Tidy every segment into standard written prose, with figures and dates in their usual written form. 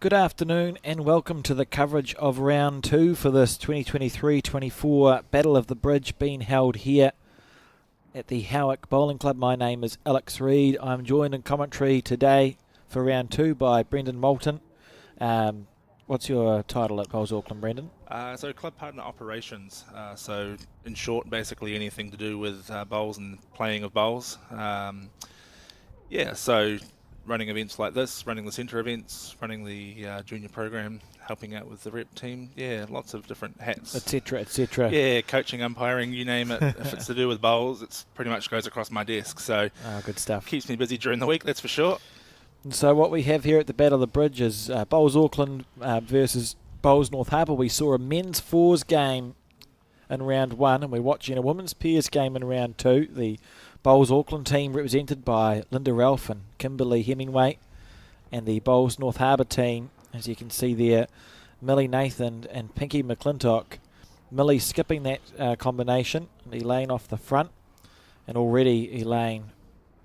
Good afternoon and welcome to the coverage of round two for this 2023-24 Battle of the Bridge being held here at the Howick Bowling Club. My name is Alex Reid. I'm joined in commentary today for round two by Brendan Moulton. What's your title at Bowls Auckland, Brendan? So club partner operations. So in short, basically anything to do with bowls and playing of bowls. So running events like this, running the centre events, running the junior program, helping out with the rep team. Yeah, lots of different hats. Etc., etc. Yeah, coaching, umpiring, you name it. If it's to do with bowls, it's pretty much goes across my desk. So good stuff. Keeps me busy during the week, that's for sure. And so what we have here at the Battle of the Bridge is Bowls Auckland versus Bowls North Harbour. We saw a men's fours game in round one, and we're watching a women's pairs game in round two. The Bowls Auckland team represented by Linda Ralph and Kimberly Hemingway, and the Bowls North Harbour team, as you can see there, Millie Nathan and Pinky McClintock. Millie skipping that combination, and Elaine off the front, and already Elaine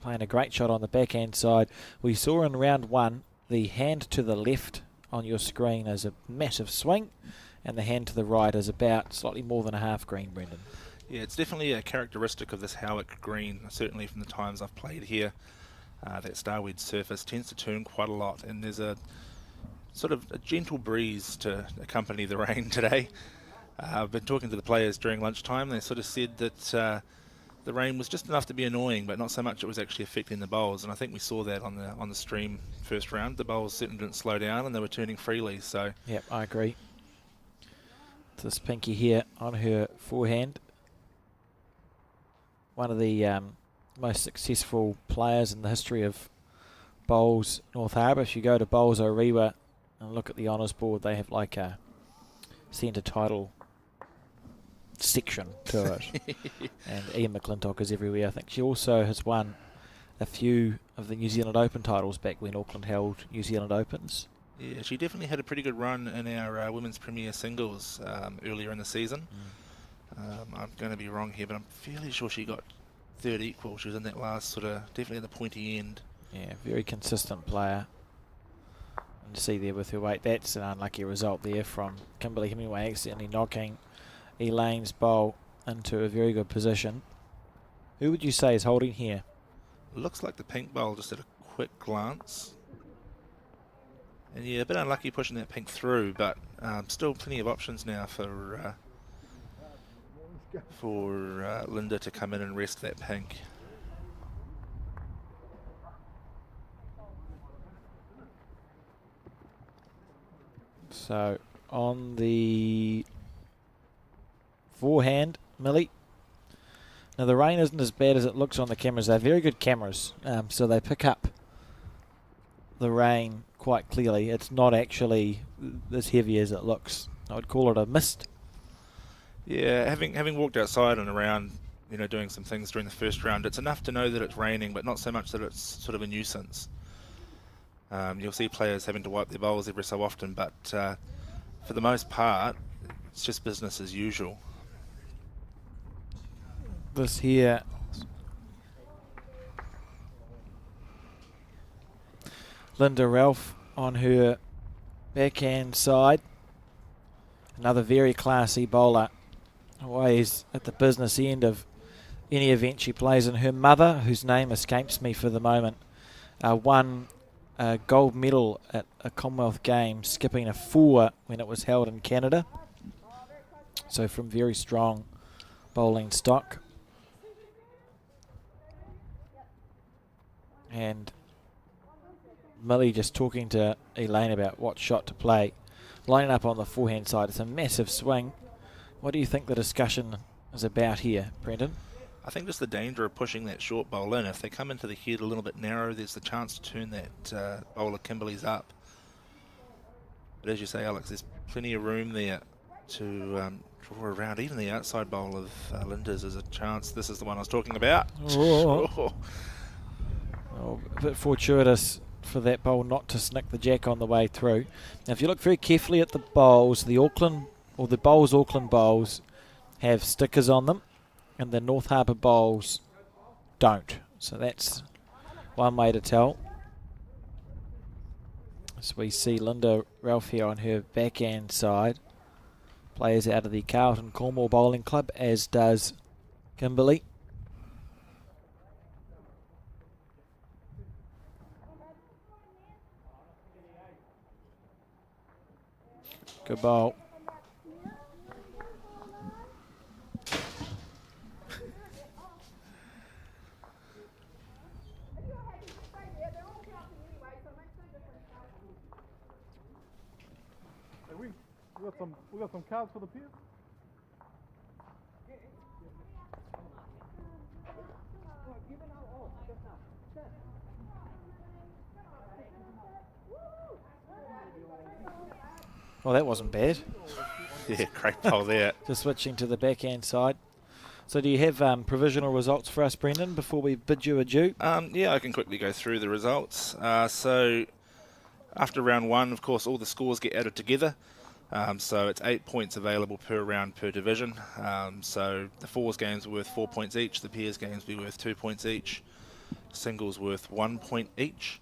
playing a great shot on the backhand side. We saw in round one the hand to the left on your screen is a massive swing, and the hand to the right is about slightly more than a half green, Brendan. Yeah, it's definitely a characteristic of this Howick green, certainly from the times I've played here. That starweed surface tends to turn quite a lot, and there's a sort of a gentle breeze to accompany the rain today. I've been talking to the players during lunchtime. They sort of said that the rain was just enough to be annoying, but not so much it was actually affecting the bowls, and I think we saw that on the stream first round. The bowls certainly didn't slow down, and they were turning freely. So yep, I agree. This Pinky here on her forehand. One of the most successful players in the history of Bowls North Harbour. If you go to Bowls Orewa and look at the honours board, they have like a centre title section to it. And Ian McClintock is everywhere. I think she also has won a few of the New Zealand Open titles back when Auckland held New Zealand Opens. Yeah, she definitely had a pretty good run in our Women's Premier Singles earlier in the season. I'm going to be wrong here, but I'm fairly sure she got third equal. She was in that last sort of, definitely at the pointy end. Yeah, very consistent player. And you see there with her weight, that's an unlucky result there from Kimberly Hemingway, accidentally knocking Elaine's bowl into a very good position. Who would you say is holding here? Looks like the pink bowl just at a quick glance. And yeah, a bit unlucky pushing that pink through, but still plenty of options now for Linda to come in and rest that pink. So on the forehand, Millie. Now the rain isn't as bad as it looks on the cameras. They're very good cameras, so they pick up the rain quite clearly. It's not actually as heavy as it looks. I would call it a mist. Yeah, having walked outside and around, doing some things during the first round, it's enough to know that it's raining, but not so much that it's sort of a nuisance. You'll see players having to wipe their bowls every so often, but for the most part, it's just business as usual. This here, Linda Ralph on her backhand side. Another very classy bowler. Always at the business end of any event she plays in. Her mother, whose name escapes me for the moment, won a gold medal at a Commonwealth Games, skipping a four when it was held in Canada. So from very strong bowling stock. And Millie just talking to Elaine about what shot to play. Lining up on the forehand side, it's a massive swing. What do you think the discussion is about here, Brendan? I think just the danger of pushing that short bowl in. If they come into the head a little bit narrow, there's the chance to turn that bowl of Kimberley's up. But as you say, Alex, there's plenty of room there to draw around. Even the outside bowl of Linda's is a chance. This is the one I was talking about. Oh, a bit fortuitous for that bowl not to snick the jack on the way through. Now, if you look very carefully at the bowls, the Bowls Auckland bowls have stickers on them, and the North Harbour bowls don't. So that's one way to tell. So we see Linda Ralph here on her backhand side. Players out of the Carlton Cornwall Bowling Club, as does Kimberley. Good bowl. We got some cards for the piers. Well, that wasn't bad. Yeah, great bowl there. Just switching to the backhand side. So do you have provisional results for us, Brendan, before we bid you adieu? Yeah, I can quickly go through the results. So after round 1, of course, all the scores get added together. So it's 8 points available per round per division. So the fours games were worth 4 points each. The pairs games will be worth 2 points each. Singles worth 1 point each.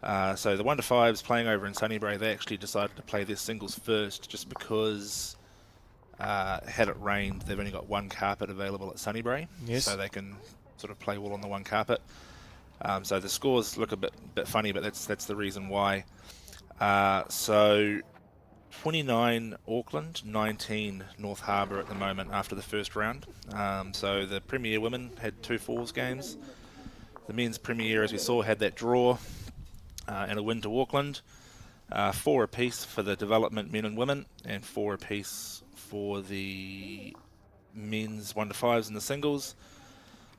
So the 1 to 5s playing over in Sunnybray, they actually decided to play their singles first just because had it rained, they've only got one carpet available at Sunnybray. Yes. So they can sort of play all on the one carpet. So the scores look a bit funny, but that's the reason why. So 29 Auckland, 19 North Harbour at the moment after the first round. So the Premier Women had 2 fours games. The men's Premier, as we saw, had that draw and a win to Auckland. 4 apiece for the development men and women, and 4 apiece for the men's 1 to 5s and the singles.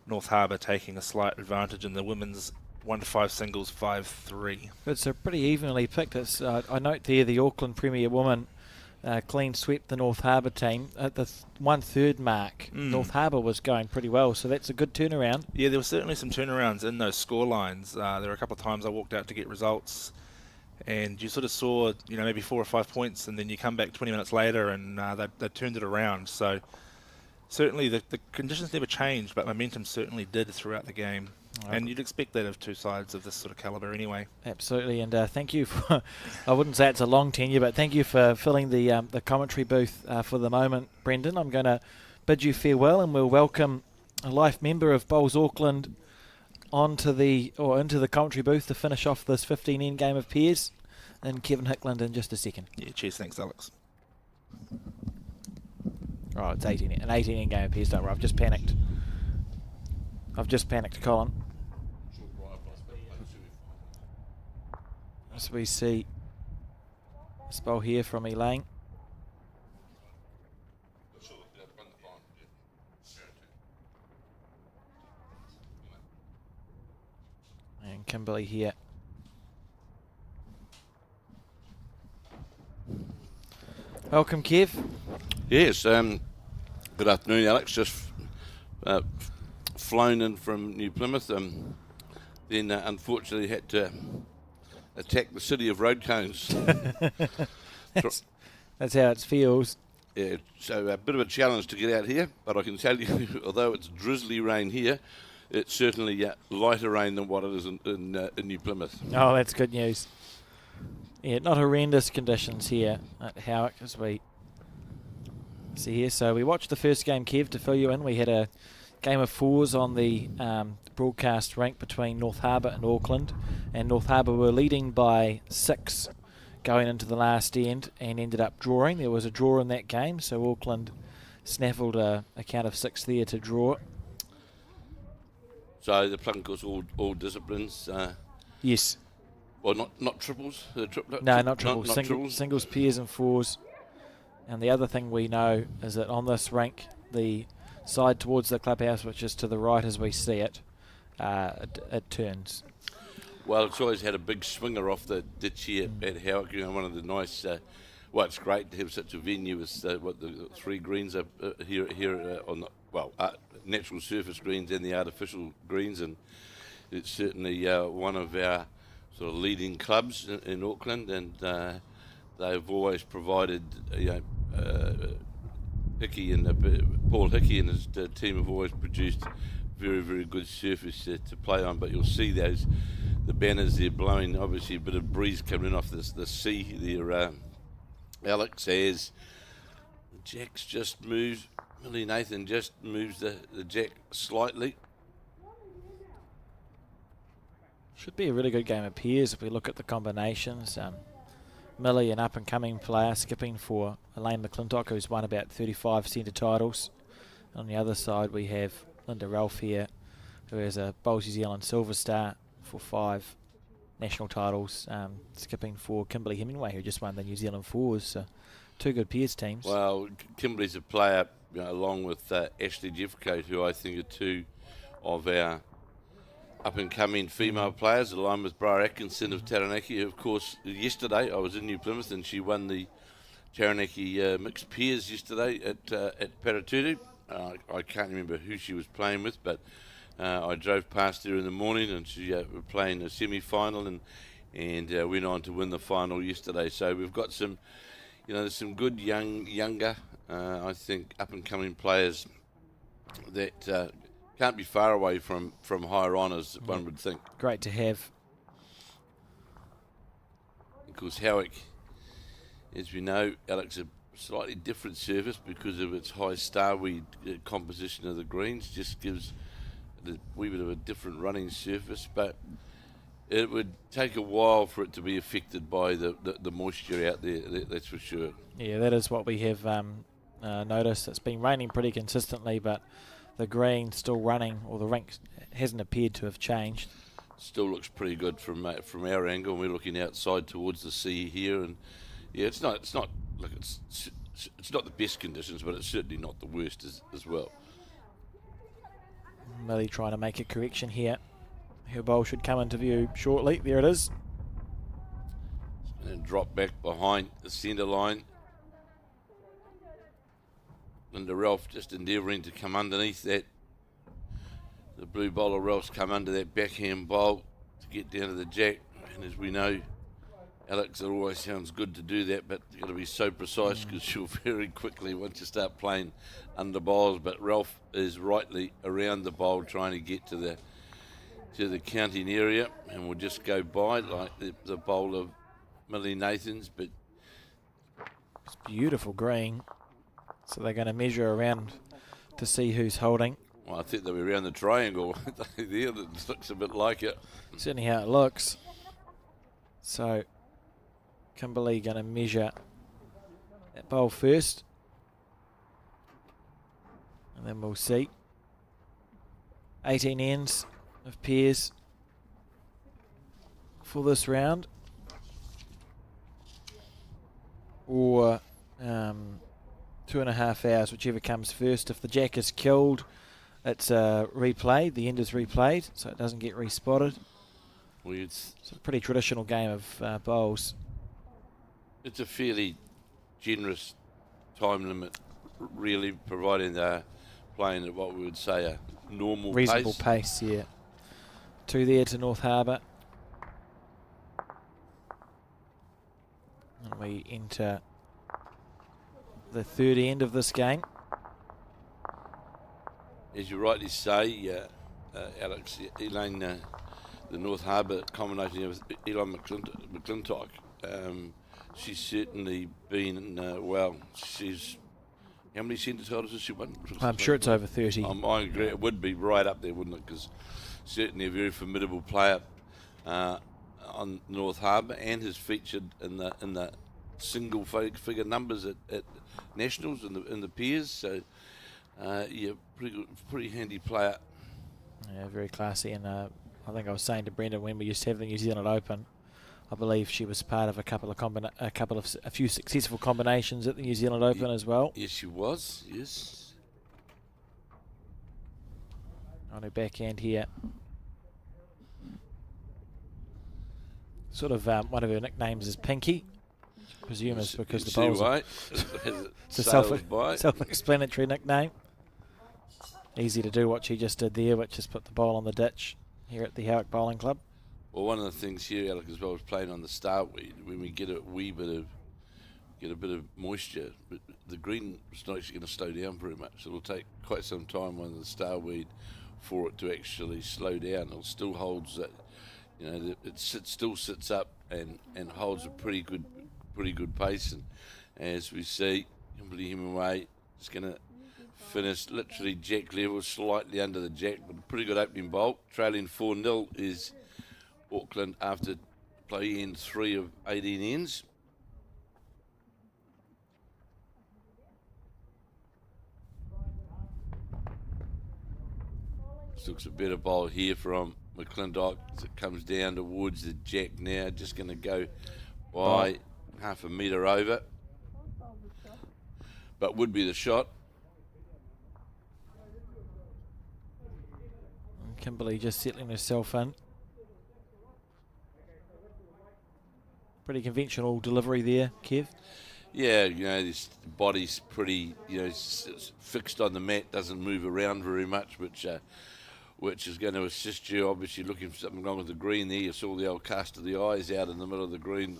North Harbour taking a slight advantage in the women's 1 to 5 singles 5-3. It's a pretty evenly picked. It's, I note there the Auckland Premier Woman clean swept the North Harbour team at the 1/3 mark. North Harbour was going pretty well, so that's a good turnaround. Yeah, there were certainly some turnarounds in those score lines. There were a couple of times I walked out to get results, and you sort of saw, maybe 4 or 5 points, and then you come back 20 minutes later and they turned it around. So certainly the conditions never changed, but momentum certainly did throughout the game. And you'd expect that of two sides of this sort of calibre anyway. Absolutely, and thank you for, I wouldn't say it's a long tenure, but thank you for filling the commentary booth for the moment, Brendan. I'm going to bid you farewell, and we'll welcome a life member of Bowls Auckland into the commentary booth to finish off this 15-end game of pairs, and Kevin Hickland in just a second. Yeah, cheers, thanks Alex. Oh, it's an 18-end game of pairs, don't worry, I've just panicked, Colin. As we see this bowl here from Elaine. And Kimberley here. Welcome, Kev. Yes, good afternoon, Alex. Just flown in from New Plymouth, then unfortunately had to attack the city of road cones. That's how it feels. Yeah, so a bit of a challenge to get out here, but I can tell you, although it's drizzly rain here, it's certainly lighter rain than what it is in New Plymouth. Oh, that's good news. Yeah, not horrendous conditions here at Howick, as we see here. So we watched the first game, Kev, to fill you in. We had a game of fours on the broadcast rank between North Harbour and Auckland, and North Harbour were leading by 6 going into the last end and ended up drawing. There was a draw in that game, so Auckland snaffled a count of 6 there to draw. So the plunk was all disciplines. Yes. Well, not triples. No, not triples. Not triples. Singles, pairs and fours. And the other thing we know is that on this rank, the side towards the clubhouse, which is to the right as we see it, it turns. Well, it's always had a big swinger off the ditch here at Howick. One of the nice. Well, it's great to have such a venue with the 3 greens up here on the natural surface greens and the artificial greens, and it's certainly one of our sort of leading clubs in Auckland, and they've always provided Hickey and Paul Hickey and his team have always produced very, very good surface to play on. But you'll see those the banners there blowing. Obviously, a bit of breeze coming off the sea there, Alex, as the jacks just move. Millie Nathan just moves the jack slightly. Should be a really good game of pairs if we look at the combinations. Millie, an up-and-coming player, skipping for Elaine McClintock, who's won about 35 centre titles. On the other side, we have Linda Ralph here, who is a Bowls New Zealand Silver Star for 5 national titles, skipping for Kimberly Hemingway, who just won the New Zealand Fours. So 2 good pairs teams. Well, Kimberly's a player, along with Ashley Jeffcoat, who I think are 2 of our up-and-coming female players, along with Bra Atkinson of Taranaki. Of course, yesterday I was in New Plymouth and she won the Taranaki mixed pairs yesterday at Paratutu. I can't remember who she was playing with, but I drove past her in the morning and she were playing a semi-final and went on to win the final yesterday. So we've got some, there's some good younger, I think, up-and-coming players that can't be far away from higher honours, one would think. Great to have. Of course, Howick, as we know, Alex, a slightly different surface because of its high starweed composition of the greens, just gives a wee bit of a different running surface, but it would take a while for it to be affected by the moisture out there, that's for sure. Yeah, that is what we have noticed. It's been raining pretty consistently, but the green still running, or the rink hasn't appeared to have changed. Still looks pretty good from our angle. We're looking outside towards the sea here, and yeah, it's not the best conditions, but it's certainly not the worst as well. Millie trying to make a correction here. Her bowl should come into view shortly. There it is. And drop back behind the centre line. Linda Ralph just endeavouring to come underneath that. The blue bowler Ralph's come under that backhand bowl to get down to the jack. And as we know, Alex, it always sounds good to do that, but you've got to be so precise because she'll very quickly, once you start playing under bowls. But Ralph is rightly around the bowl trying to get to the counting area, and we'll just go by like the bowl of Millie Nathan's. But it's beautiful green. So they're going to measure around to see who's holding. Well, I think they'll be around the triangle there. That looks a bit like it. Certainly how it looks. So Kimberly going to measure that bowl first. And then we'll see. 18 ends of pairs for this round. Or 2.5 hours, whichever comes first. If the jack is killed, it's replayed. The end is replayed, so it doesn't get respotted. Well, it's a pretty traditional game of bowls. It's a fairly generous time limit, really, providing they're playing at what we would say a normal reasonable pace. Yeah. 2 there to North Harbour. And we enter the third end of this game. As you rightly say, Alex, Elaine, the North Harbour combination with Elaine McClintock, she's certainly been, she's, how many centre titles has she won? I'm sure it's over 30. I agree, it would be right up there, wouldn't it? Because certainly a very formidable player on North Harbour, and has featured in the single figure numbers at nationals in the pairs. So yeah, pretty handy player. Yeah, very classy. And I think I was saying to Brenda when we used to have the New Zealand Open, I believe she was part of a few successful combinations at the New Zealand Open as well. Yes, she was. Yes. On her backhand here. Sort of one of her nicknames is Pinky. I presume it's because the bowls are it's a self-explanatory nickname. Easy to do what she just did there, which is put the bowl on the ditch here at the Howick Bowling Club. Well, one of the things here, Alec, as well, is playing on the starweed. When we get a bit of moisture, but the green is not actually going to slow down very much. It'll take quite some time on the starweed for it to actually slow down. It still holds that you know, it still sits up and holds a pretty good pace. And as we see, Kimberley Hemingway is going to finish literally jack level, slightly under the jack, but a pretty good opening bolt. Trailing 4-0 is Auckland after play in 3 of 18 ends. This looks a better bowl here from McClintock as it comes down towards the jack now. Just going to go by half a metre over, but would be the shot. Kimberley just settling herself in. Pretty conventional delivery there, Kev. Yeah, you know, this body's pretty, you know, fixed on the mat, doesn't move around very much, which is going to assist you. Obviously, looking for something wrong with the green there. You saw the old cast of the eyes out in the middle of the green.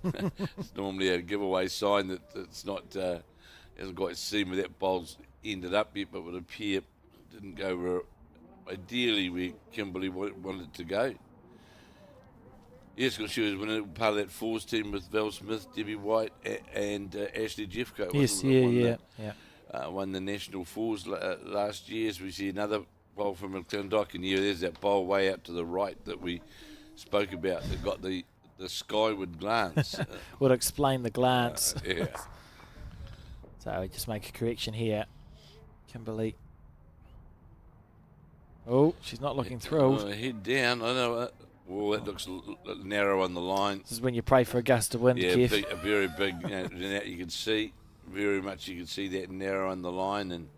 It's normally a giveaway sign that it's not, hasn't quite seen where that bowl's ended up yet, but would appear didn't go where ideally where Kimberley wanted it to go. Yes, because she was part of that fours team with Val Smith, Debbie White, and Ashley Jeffco. Yes, won the national fours last year. As we see another bowl from McClintock, and there's that bowl way out to the right that we spoke about that got the skyward glance. Would explain the glance. Yeah. So we just make a correction here. Kimberley. Oh, she's not looking thrilled. Head down. I know. Well, that looks narrow on the line. This is when you pray for a gust of wind, yeah, Kev. a very big. You can see very much. You can see that narrow on the line, and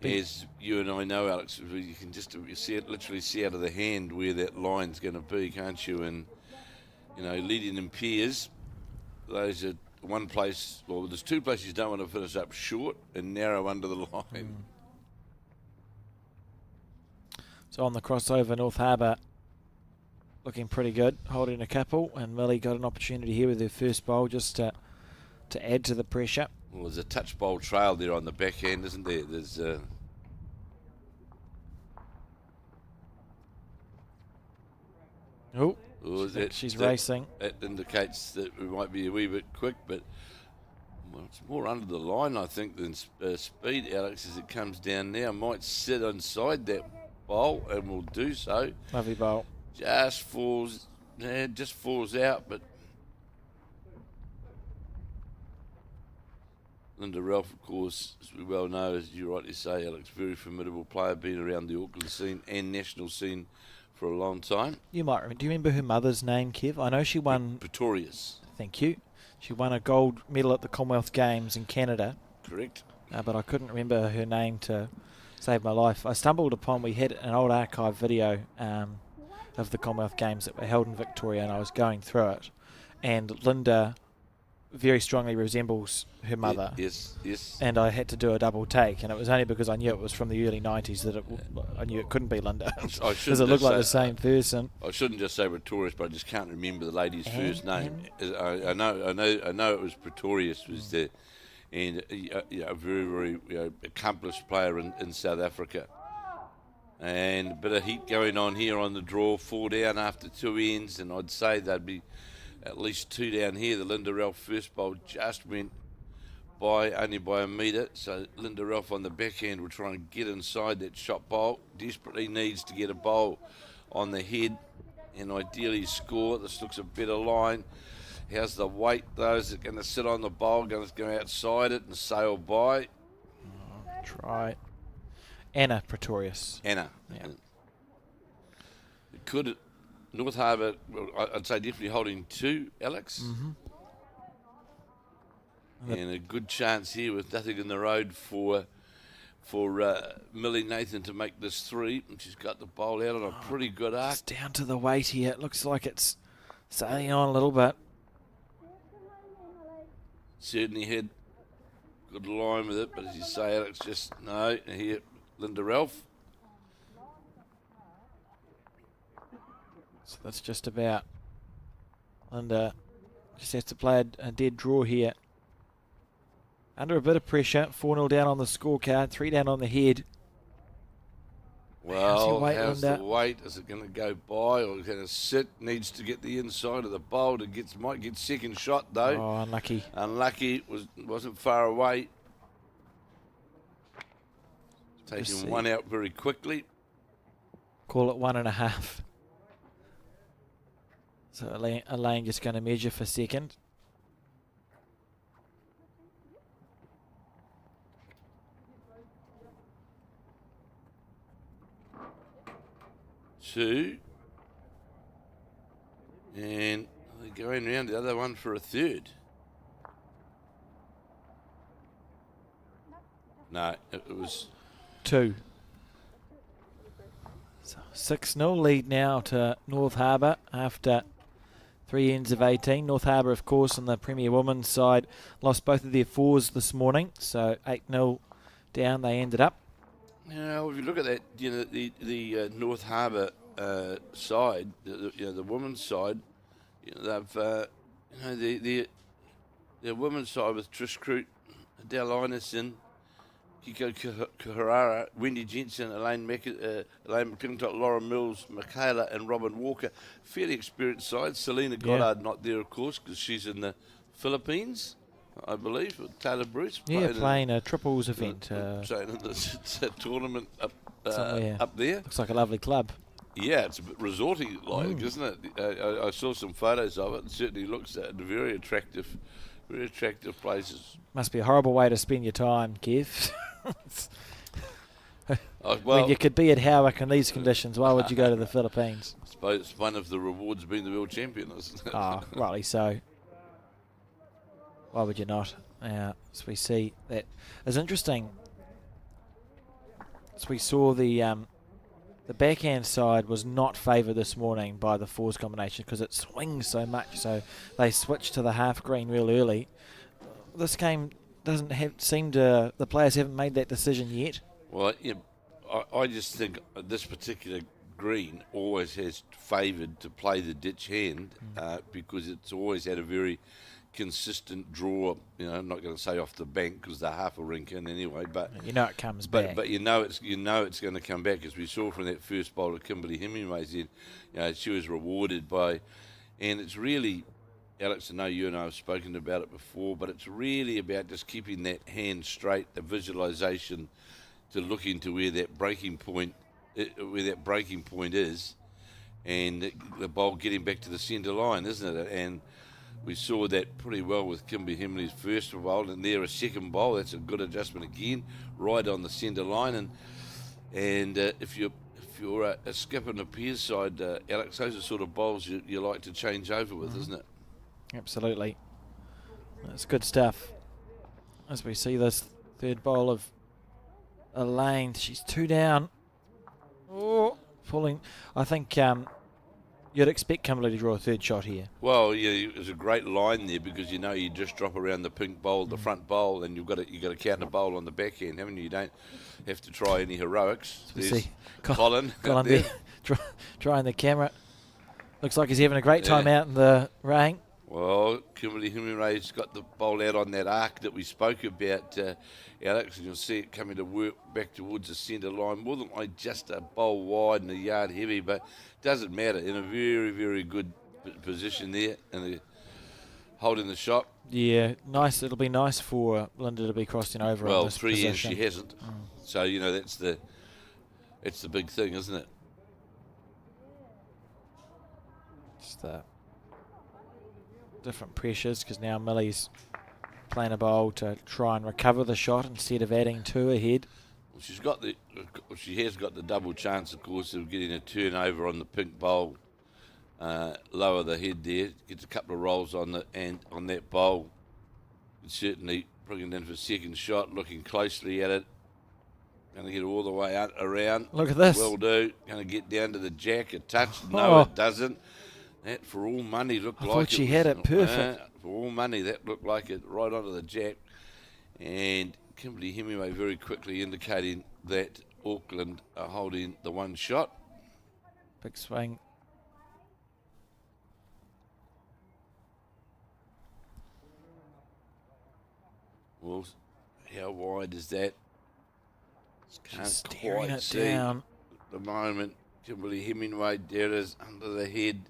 as you and I know, Alex, you can just see it, literally see out of the hand where that line's going to be, can't you? And you know, leading in pairs, those are one place. Well, there's 2 places you don't want to finish up short and narrow under the line. So on the crossover, North Harbour looking pretty good, holding a couple, and Millie got an opportunity here with her first bowl just to add to the pressure. Well, there's a touch bowl trail there on the backhand, isn't there? There's she's racing. That indicates that we might be a wee bit quick, but it's more under the line, I think, than speed, Alex, as it comes down now. Might sit inside that bowl and will do so. Lovely bowl. Just falls out, but Linda Ralph, of course, as we well know, as you rightly say, Alex, very formidable player, been around the Auckland scene and national scene for a long time. You might remember. Do you remember her mother's name, Kev? I know she won. Pretorius. Thank you. She won a gold medal at the Commonwealth Games in Canada. Correct. But I couldn't remember her name to save my life. I stumbled upon, we had an old archive video of the Commonwealth Games that were held in Victoria, and I was going through it, and Linda very strongly resembles her mother. Yes. And I had to do a double take, and it was only because I knew it was from the early 90s that I knew it couldn't be Linda, because it looked like the same person. I shouldn't just say Pretorius, but I just can't remember the lady's first name. I know it was Pretorius was the, and a very, very accomplished player in South Africa. And a bit of heat going on here on the draw, 4 down after 2 ends, and I'd say there'd be at least 2 down here. The Linda Ralph first bowl just went by only by a metre, so Linda Ralph on the backhand will try and get inside that shot bowl. Desperately needs to get a bowl on the head and ideally score. This looks a better line. How's the weight, though? Is it going to sit on the bowl, going to go outside it and sail by? Try. Anna Pretorius. Anna. Yeah. Could North Harbour, I'd say definitely holding 2, Alex. Mm-hmm. And a good chance here with nothing in the road for Millie Nathan to make this 3. And she's got the bowl out on a pretty good arc. It's down to the weight here. It looks like it's sailing on a little bit. Certainly had good line with it, but as you say, Alex, just no. Here, Linda Ralph. So that's just about. Linda just has to play a dead draw here. Under a bit of pressure, 4-0 down on the scorecard, 3 down on the head. Well, weight, How's Linda? the weight? Is it going to go by or going to sit? Needs to get the inside of the bowl. Might get second shot though. Oh, unlucky. Unlucky. Wasn't far away. Let's Taking see. one out very quickly. Call it 1.5. So Elaine just going to measure for second. Two. And they're going round the other one for a third. No, it was 2. So 6-0 lead now to North Harbour after 3 ends of 18. North Harbour, of course, on the Premier Women's side, lost both of their fours this morning. So 8-0 down they ended up. Now, if you look at that, you know, the North Harbour side, the women's side, you know, they've, the women's side with Trish Crute, Adele Ineson, Kiko Kuharara, Wendy Jensen, Elaine McClintock, Laura Mills, Michaela and Robin Walker. Fairly experienced side. Selena Goddard not there, of course, because she's in the Philippines, I believe, with Taylor Bruce. Yeah, playing a triples event. Playing in this tournament somewhere. up there. Looks like a lovely club. Yeah, it's a bit resorty-like, isn't it? I saw some photos of it. It certainly looks very attractive places. Must be a horrible way to spend your time, Kev. Well, when you could be at Howick in these conditions, why would you go to the Philippines? I suppose one of the rewards being the world champion, isn't it? Oh, rightly so. Why would you not? As we see, that is interesting. As we saw the backhand side was not favoured this morning by the fours combination because it swings so much. So they switched to the half green real early. This game doesn't seem to, the players haven't made that decision yet. Well, yeah, I just think this particular green always has favoured to play the ditch hand because it's always had a very consistent draw. You know, I'm not going to say off the bank because they're half a rink in anyway, but you know it comes back. But you know it's going to come back, as we saw from that first bowl of Kimberly Hemingway's. You know, she was rewarded by, and it's really, Alex, I know you and I have spoken about it before, but it's really about just keeping that hand straight, the visualisation to look into where that breaking point is, and the bowl getting back to the centre line, isn't it? And we saw that pretty well with Kimberly Hemley's first bowl, and there a second bowl. That's a good adjustment again, right on the centre line. And if you're a skip on the Piers side, Alex, those are sort of bowls you like to change over with, isn't it? Absolutely. That's good stuff. As we see this third bowl of Elaine, she's 2 down. Oh, falling. I think you'd expect Kimberley to draw a third shot here. Well, yeah, it was a great line there because you know you just drop around the pink bowl, the front bowl, and you've got a counter bowl on the backhand, haven't you? You don't have to try any heroics. See Colin there trying the camera. Looks like he's having a great time out in the rain. Well, Kimberly Hemingway's got the bowl out on that arc that we spoke about, Alex, and you'll see it coming to work back towards the centre line. More than like just a bowl wide and a yard heavy, but doesn't matter. In a very, very good position there, and holding the shot. Yeah, nice. It'll be nice for Linda to be crossing over. Well, on this 3 years position. she hasn't, so you know it's the big thing, isn't it? Just different pressures because now Millie's playing a bowl to try and recover the shot instead of adding 2 ahead. Well, she has got the double chance, of course, of getting a turnover on the pink bowl. Lower the head there, gets a couple of rolls on that bowl. Certainly bringing it in for second shot, looking closely at it. Going to get all the way out around. Look at this. Will do. Going to get down to the jack, a touch. No, Oh. it doesn't. That for all money looked I like thought she had it perfect. For all money, that looked like it right onto the jack. And Kimberly Hemingway very quickly indicating that Auckland are holding the one shot. Big swing. Well, how wide is that? She's staring it down. the moment. Kimberly Hemingway, there is under the head.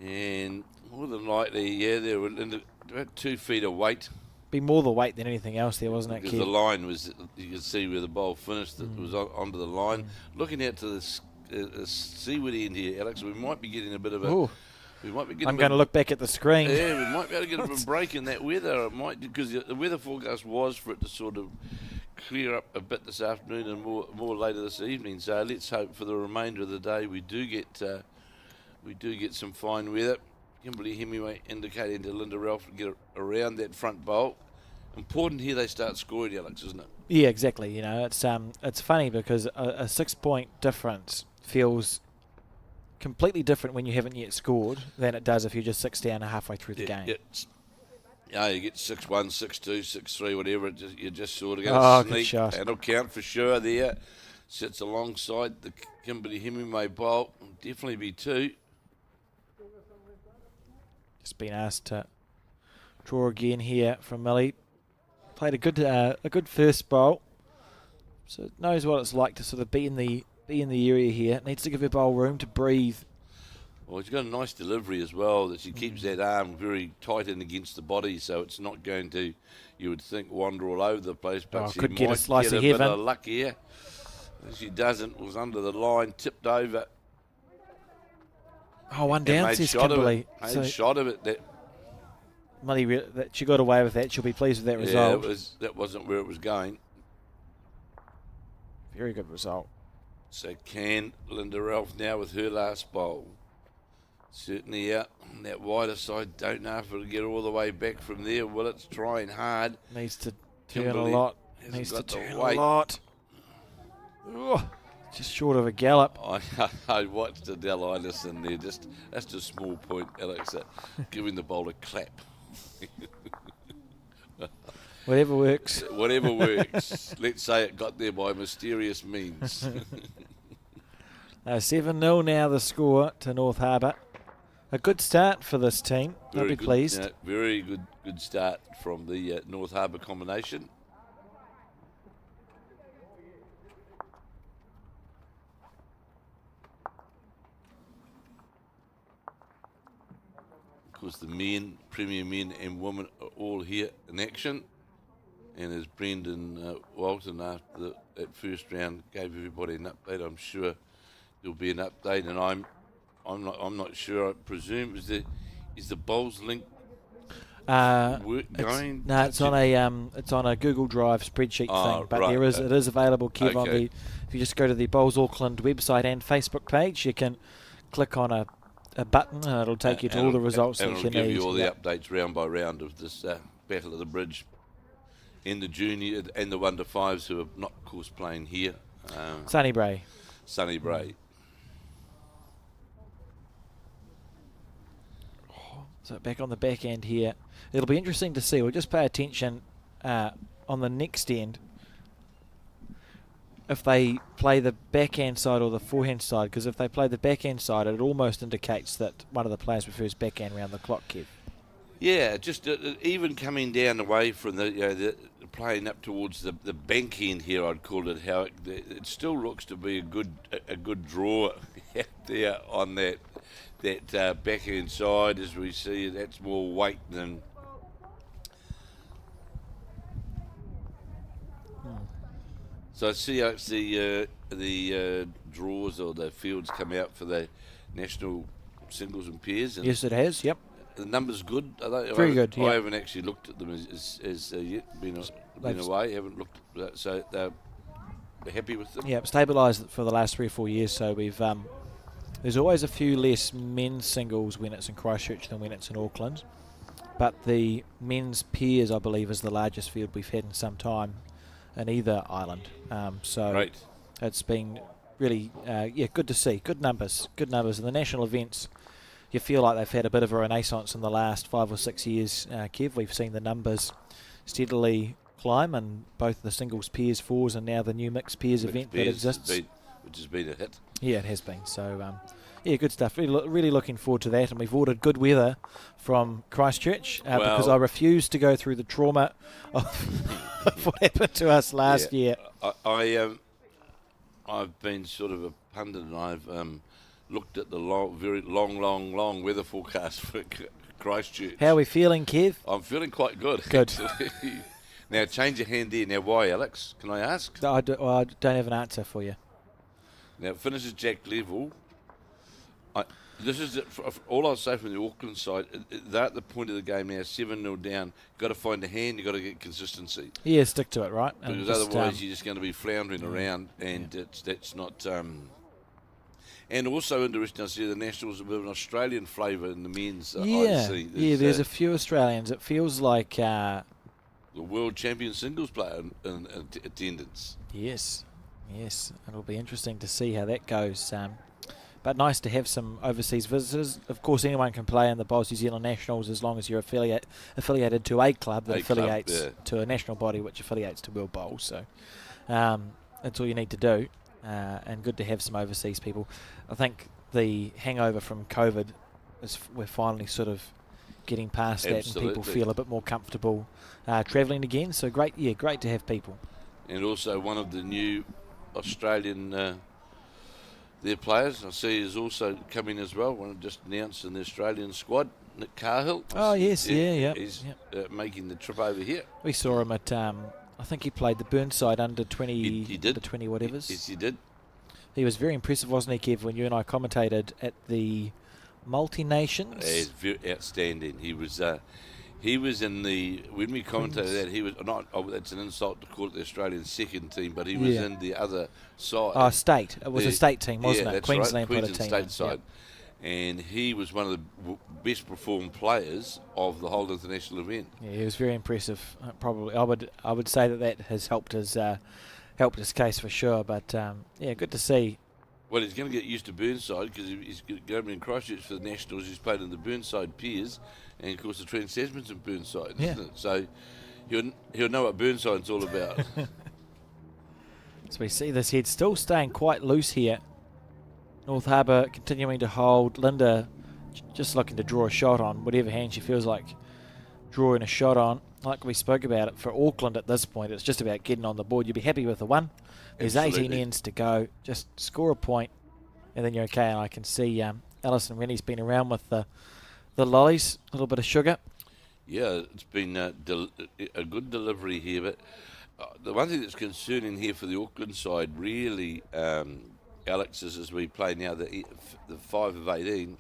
And more than likely, yeah, they were about 2 feet of weight. Be more the weight than anything else there, wasn't it, Because Kev? the line was, you could see where the bowl finished, it was onto the line. Looking out to the seaward end here, Alex, we might be getting a bit of a... Ooh. We might be getting I'm going to look back at the screen. Yeah, we might be able to get a bit of a break in that weather. It might, because the weather forecast was for it to sort of clear up a bit this afternoon and more later this evening. So let's hope for the remainder of the day we do get some fine weather. Kimberly Hemingway indicating to Linda Ralph to get around that front bowl. Important here they start scoring, Alex, isn't it? Yeah, exactly. You know, it's funny because a 6-point difference feels completely different when you haven't yet scored than it does if you're just 6 down halfway through the game. Yeah, you get 6-1, 6-2, 6-3, whatever. You just sort of Oh, going to good sneak. shot. That'll count for sure there. Sits alongside the Kimberly Hemingway bowl. Definitely be 2. Just been asked to draw again here from Millie. Played a good first bowl, so it knows what it's like to sort of be in the area here. Needs to give her bowl room to breathe. Well, she's got a nice delivery as well, that she keeps that arm very tight in against the body, so it's not going to, you would think, wander all over the place, but she could might get a slice get of a bit heaven. of luck here. If she doesn't, was under the line, tipped over. Oh, one down, Made says shot Kimberly. of it. So Made shot of it. That, Millie, that she got away with that. She'll be pleased with that yeah, result. that wasn't where it was going. Very good result. So can Linda Ralph now with her last bowl. Certainly out on that wider side. Don't know if it'll get all the way back from there. Will it's trying hard. Needs to turn Kimberly a lot. hasn't Needs to got the turn weight. a lot. Oh, just short of a gallop. I watched Adele Anderson there. That's a small point, Alex. Giving the bowl a clap. Whatever works. Whatever works. Let's say it got there by mysterious means. 7-0 now the score to North Harbour. A good start for this team. I'll be good, pleased. very good start from the North Harbour combination. Of course, the men, Premier men and women are all here in action. And as Brendan Walton after that first round gave everybody an update, I'm sure there'll be an update. And I'm not sure. I presume is the bowls link work going? No, it's on a Google Drive spreadsheet thing. But right. it is available, Kev, on Okay. if you just go to the Bowls Auckland website and Facebook page, you can click on a button and it'll take you to all the results and that it'll you give need. you all the Yep. updates round by round of this Battle of the Bridge. In the junior and the 1-to-5s who are not, of course, playing here. Sunny Bray. Sunny Bray. So back on the back end here. It'll be interesting to see. We'll just pay attention on the next end if they play the backhand side or the forehand side, because if they play the backhand side, it almost indicates that one of the players prefers backhand round the clock, Kev. Yeah, just even coming down away from the playing up towards the bank end here, I'd call it. How it still looks to be a good draw out there on that backhand side, as we see. That's more weight than. So I see the draws or the fields come out for the national singles and pairs. And Yes, it has. Yep. the numbers good? Are they? Very good, I yeah. haven't actually looked at them as yet. Been away. Haven't looked at that. So they're happy with them. Yeah, stabilised for the last 3 or 4 years. So we've there's always a few less men's singles when it's in Christchurch than when it's in Auckland. But the men's pairs, I believe, is the largest field we've had in some time in either island. So Right. it's been really, good to see. Good numbers. And the national events, you feel like they've had a bit of a renaissance in the last 5 or 6 years, Kev. We've seen the numbers steadily climb, and both the singles, pairs, fours, and now the new mixed pairs event that exists. Which has been a hit. Yeah, it has been. So, good stuff. Really looking forward to that. And we've ordered good weather from Christchurch because I refuse to go through the trauma of what happened to us last year. I've been sort of a pundit, and I've looked at the very long weather forecast for Christchurch. How are we feeling, Kev? I'm feeling quite good. Good. Actually. Now, change your hand there. Now, why, Alex? Can I ask? I don't have an answer for you. Now, it finishes jack level. This is all I'll say from the Auckland side. They're at the point of the game now, 7-0 down. Got to find a hand. You've got to get consistency. Yeah, stick to it, right? Because otherwise you're just going to be floundering around, and that's not... and also interesting, I see the Nationals a bit of an Australian flavour in the men's IC. There's a few Australians. It feels like... the world champion singles player in attendance. Yes. It'll be interesting to see how that goes. But nice to have some overseas visitors. Of course, anyone can play in the Bowls New Zealand Nationals as long as you're affiliated to a club that affiliates to a national body which affiliates to World Bowls. So that's all you need to do. And good to have some overseas people. I think the hangover from COVID is we're finally sort of getting past that, and people feel a bit more comfortable travelling again. So great to have people. And also one of the new Australian their players, I see, is also coming as well. One just announced in the Australian squad, Nick Carhill. Oh yes, yeah. He's making the trip over here. We saw him at. I think he played the Burnside under 20, he did. under 20 whatevers. Yes, he did. He was very impressive, wasn't he, Kev, when you and I commentated at the Multi-Nations? He's very outstanding. He was in the, when we commentated that, he was not, that's an insult to call it the Australian second team, but he was in the other side. Oh, state. It was a state team, wasn't it? That's Queensland right. put a team state in. side. Yep. And he was one of the best performed players of the whole international event. Yeah, he was very impressive. Probably, I would say that has helped his case for sure. But good to see. Well, he's going to get used to Burnside because he's going in Christchurch for the Nationals. He's played in the Burnside Piers, and of course the Trans Tasman's in Burnside, isn't it? So he'll know what Burnside's all about. So we see this head still staying quite loose here. North Harbour continuing to hold. Linda just looking to draw a shot on whatever hand she feels like drawing a shot on. Like we spoke about it for Auckland at this point, it's just about getting on the board. You'll be happy with the one. There's Absolutely. 18 ends to go. Just score a point, and then you're okay. And I can see Alison Rennie's been around with the lollies, a little bit of sugar. Yeah, it's been a good delivery here, but the one thing that's concerning here for the Auckland side, really, Alex, is as we play now the 5 of 18,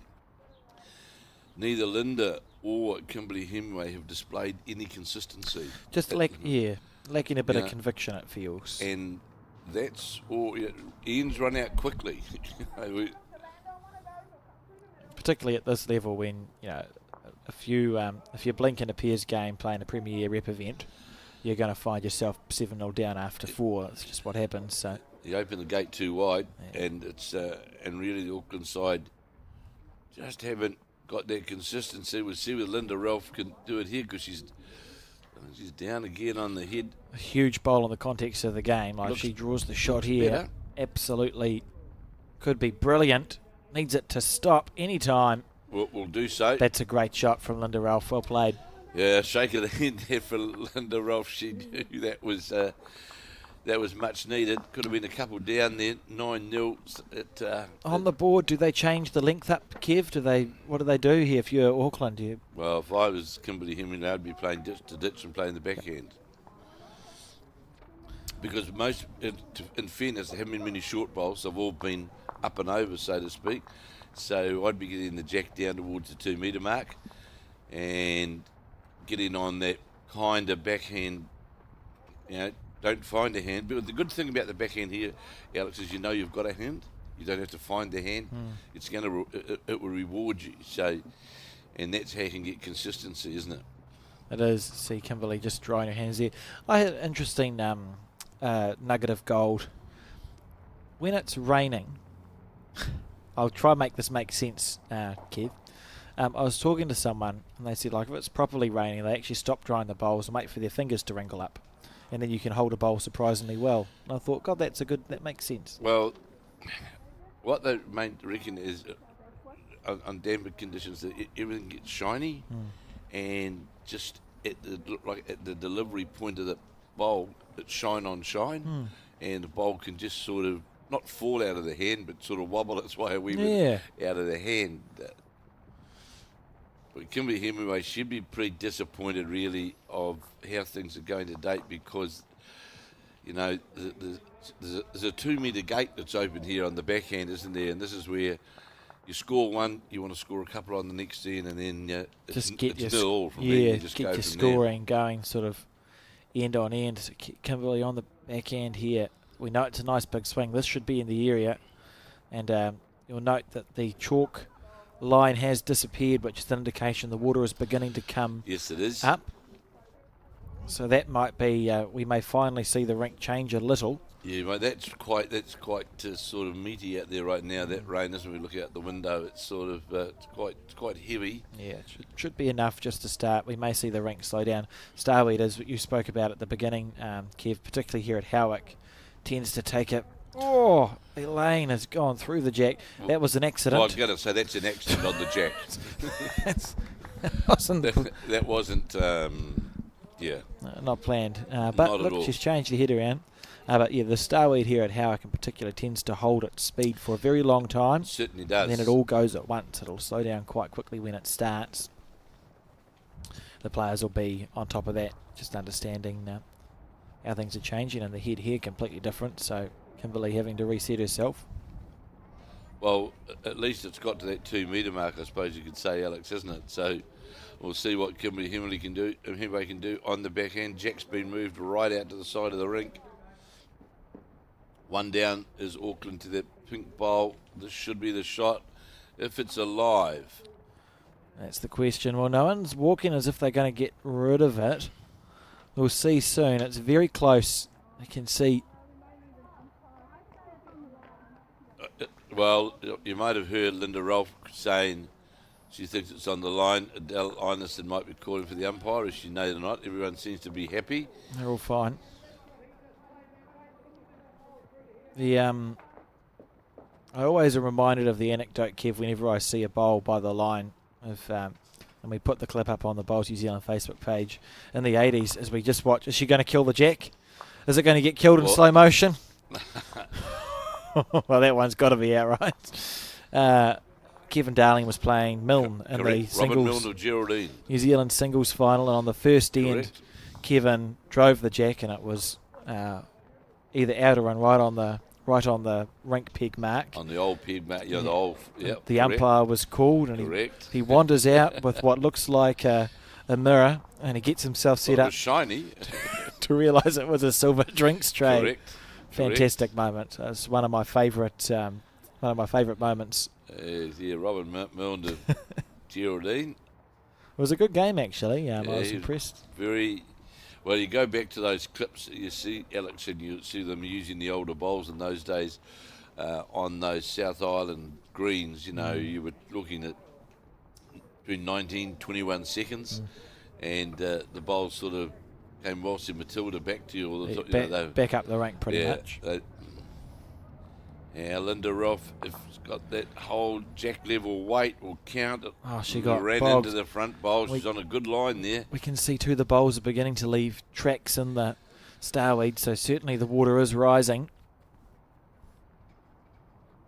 neither Linda or Kimberly Hemingway have displayed any consistency. Just lacking a bit of conviction, it feels. And that's all. Ends run out quickly. Particularly at this level, when if you blink in a Piers game playing a Premier Rep event, you're going to find yourself 7-0 down after 4. It's just what happens. So you open the gate too wide, and it's and really the Auckland side just haven't got that consistency. We'll see whether Linda Ralph can do it here, because she's down again on the head. A huge bowl in the context of the game. Like, she draws the shot here. Better. Absolutely could be brilliant. Needs it to stop any time. We'll do so. That's a great shot from Linda Ralph. Well played. Yeah, shake of the hand there for Linda Ralph. She knew that was much needed. Could have been a couple down there. 9-0. On the board, do they change the length up, Kev? What do they do here if you're Auckland? Well, if I was Kimberly Hemingway, I'd be playing ditch to ditch and playing the backhand. Because most, in fairness, there haven't been many short bowls. They've all been up and over, so to speak. So I'd be getting the jack down towards the 2 metre mark and getting on that kind of backhand, don't find a hand. But the good thing about the backhand here, Alex, is you've got a hand. You don't have to find the hand. It's going to it will reward you. So, and that's how you can get consistency, isn't it? It is. See Kimberly just drying her hands there. I had an interesting nugget of gold. When it's raining, I'll try and make this make sense, Kev. I was talking to someone and they said, like, if it's properly raining, they actually stop drying the bowls and wait for their fingers to wrinkle up, and then you can hold a bowl surprisingly well. And I thought, God, that makes sense. Well, what they reckon is on damper conditions that everything gets shiny, and just at the delivery point of the bowl, it's shine on shine, and the bowl can just sort of not fall out of the hand, but sort of wobble its way a wee Yeah. bit out of the hand. But Kimberly Hemingway should be pretty disappointed, really, of how things are going to date because, you know, there's a 2 metre gate that's open here on the backhand, isn't there? And this is where you score one, you want to score a couple on the next end, and then Just it's nil all from there. yeah, You just get go your from scoring going sort of end on end. So Kimberley on the backhand here. We know it's a nice big swing. This should be in the area. And you'll note that the chalk line has disappeared, which is an indication the water is beginning to come Yes, it is. up. So that might be, we may finally see the rink change a little. Yeah, mate, that's quite sort of meaty out there right now. That rain, as we look out the window, it's sort of it's quite heavy. Yeah, it should be enough just to start. We may see the rink slow down. Starweed, as you spoke about at the beginning, Kev, particularly here at Howick, tends to take it. Oh, Elaine has gone through the jack. That was an accident. Well, I was going to say that's an accident on the jack. that wasn't, yeah. Not planned. But Not at look, all. she's changed her head around. But yeah, the Starweed here at Howick in particular tends to hold its speed for a very long time. Certainly does. And then it all goes at once. It'll slow down quite quickly when it starts. The players will be on top of that, just understanding how things are changing, and the head here completely different. So Kimberley having to reset herself. Well, at least it's got to that 2 metre mark, I suppose you could say, Alex, isn't it? So we'll see what Kimberley Hemingway can do on the backhand. Jack's been moved right out to the side of the rink. One down is Auckland to that pink bowl. This should be the shot if it's alive. That's the question. Well, no one's walking as if they're going to get rid of it. We'll see soon. It's very close. I can see. Well, you might have heard Linda Rolfe saying she thinks it's on the line. Adele Ineson might be calling for the umpire. As she knows or not, everyone seems to be happy. They're all fine. I always am reminded of the anecdote, Kev, whenever I see a bowl by the line of, and we put the clip up on the Bowls New Zealand Facebook page in the 80s as we just watch. Is she going to kill the jack? Is it going to get killed in slow motion? Well, that one's got to be out, right? Kevin Darling was playing Milne in the singles. Robin Milne of Geraldine. New Zealand singles final, and on the first end, Correct. Kevin drove the jack, and it was either out or run right on the rink peg mark. On the old peg mat, the old. Yep, The correct. umpire was called, and Correct. he wanders out with what looks like a mirror, and he gets himself set Well, it up was shiny. to realise it was a silver drinks tray. Correct. Fantastic moment. It's one of my favourite moments. Yeah, Robin Milne of Geraldine. It was a good game, actually. I was he impressed. Very well. You go back to those clips that you see, Alex, and you see them using the older bowls in those days on those South Island greens. You know, you were looking at between 19, 21 seconds, and the bowls sort of came Walsall Matilda back to you. Back up the rank pretty much. Yeah, Linda Rolfe, if it's got that whole jack level weight or count, She got ran bogged. into the front bowl. She's on a good line there. We can see too the bowls are beginning to leave tracks in the Starweed, so certainly the water is rising.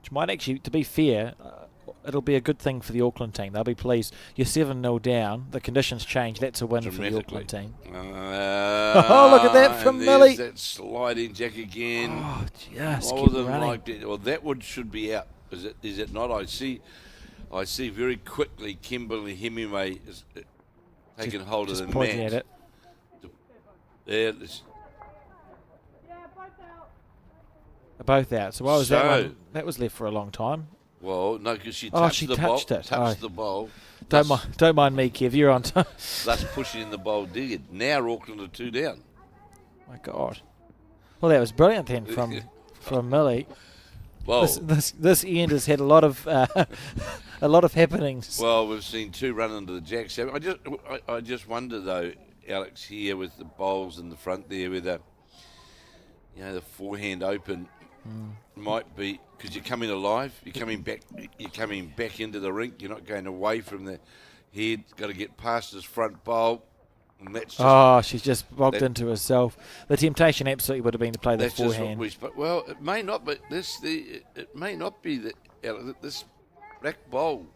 Which might actually, to be fair, it'll be a good thing for the Auckland team. They'll be pleased. You're 7-0 down. The conditions change. That's a win for the Auckland team. Oh, look at that from Millie. That sliding jack again. Oh, just All keep of them running. like that. Well, that one should be out. Is it not? I see very quickly Kimberley Hemingway is taking hold of Just the pointing mat. at it. There, They're both out. So why was that So- one? That was left for a long time. well, no, because she Oh, touched she the touched bowl. it. Touched Oh. the bowl. Don't mind me, Kev. You're on time. Thus pushing the bowl dead. Now Auckland are 2 down. My God. Well, that was brilliant then from Millie. Well, This end has had a lot of happenings. well, we've seen 2 run into the jacks. I just wonder though, Alex, here with the bowls in the front there, with the forehand open, might be because you're coming alive. You're coming back into the rink. You're not going away from the head. Got to get past his front bowl. And that's just, Oh, she's just bogged that- into herself. The temptation absolutely would have been to play the that's just what forehand. we spoke. Well, it may not, but it may not be that this black bowl.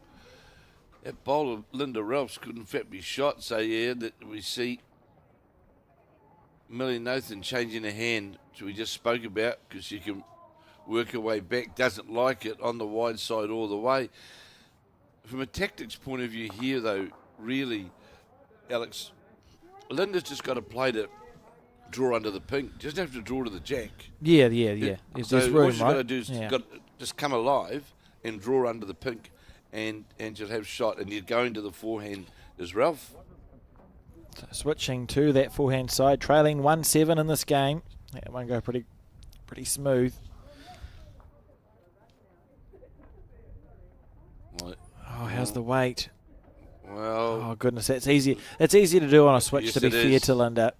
That bowl of Linda Ralph's could in fact be shot. So yeah, that we see Millie Nathan changing her hand, which we just spoke about, because she can work her way back. Doesn't like it on the wide side all the way. From a tactics point of view here, though, really, Alex, Linda's just got to play to draw under the pink. Just have to draw to the jack. Yeah. There's So room, all she's right? got to do is Yeah. just come alive and draw under the pink, and just have shot. And you're going to the forehand as Ralph. So switching to that forehand side, trailing 1-7 in this game. That one go pretty smooth. Right. Oh, how's the weight? Well, Oh goodness, that's easy. It's easy to do on a switch. Yes, to be it fair is. to Linda,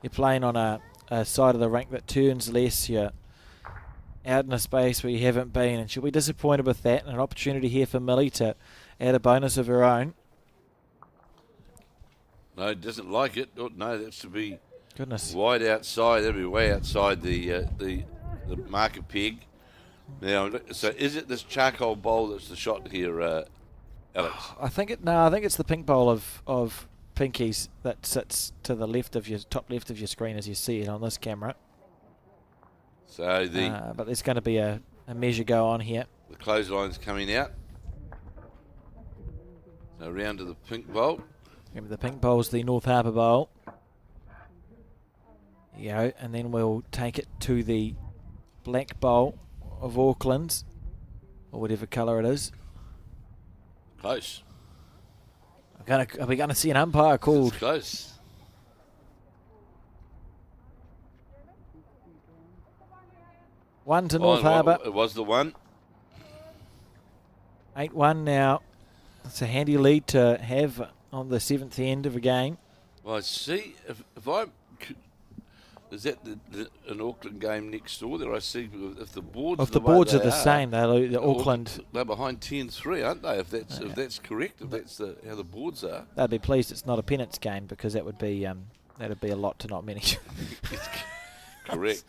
you're playing on a side of the rink that turns less. You're out in a space where you haven't been, and she'll be disappointed with that. And an opportunity here for Millie to add a bonus of her own. no, doesn't like it. Oh, no, that's to be Goodness. wide outside. That'd be way outside the marker peg. Now, so is it this charcoal bowl that's the shot here, Alex? I think it's the pink bowl of pinkies that sits to the left of your top left of your screen as you see it on this camera. So the But there's going to be a measure go on here. clothesline's coming out. So round to the pink bowl. Remember, the pink bowl's the North Harbour bowl. There you go, and then we'll take it to the black bowl of Auckland's, or whatever colour it is. Close. Are we going to see an umpire called? It's close. One to North Oh, Harbour. It was the one. 8-1 now. It's a handy lead to have on the 7th end of a game. Well, I see. If I is that an Auckland game next door? There I see if the boards. If are the the way boards they are the same, the Auckland. They're behind 10-3, aren't they? If that's correct, if But- that's how the boards are. They'd be pleased it's not a pennants game because that would be a lot to not many. Correct.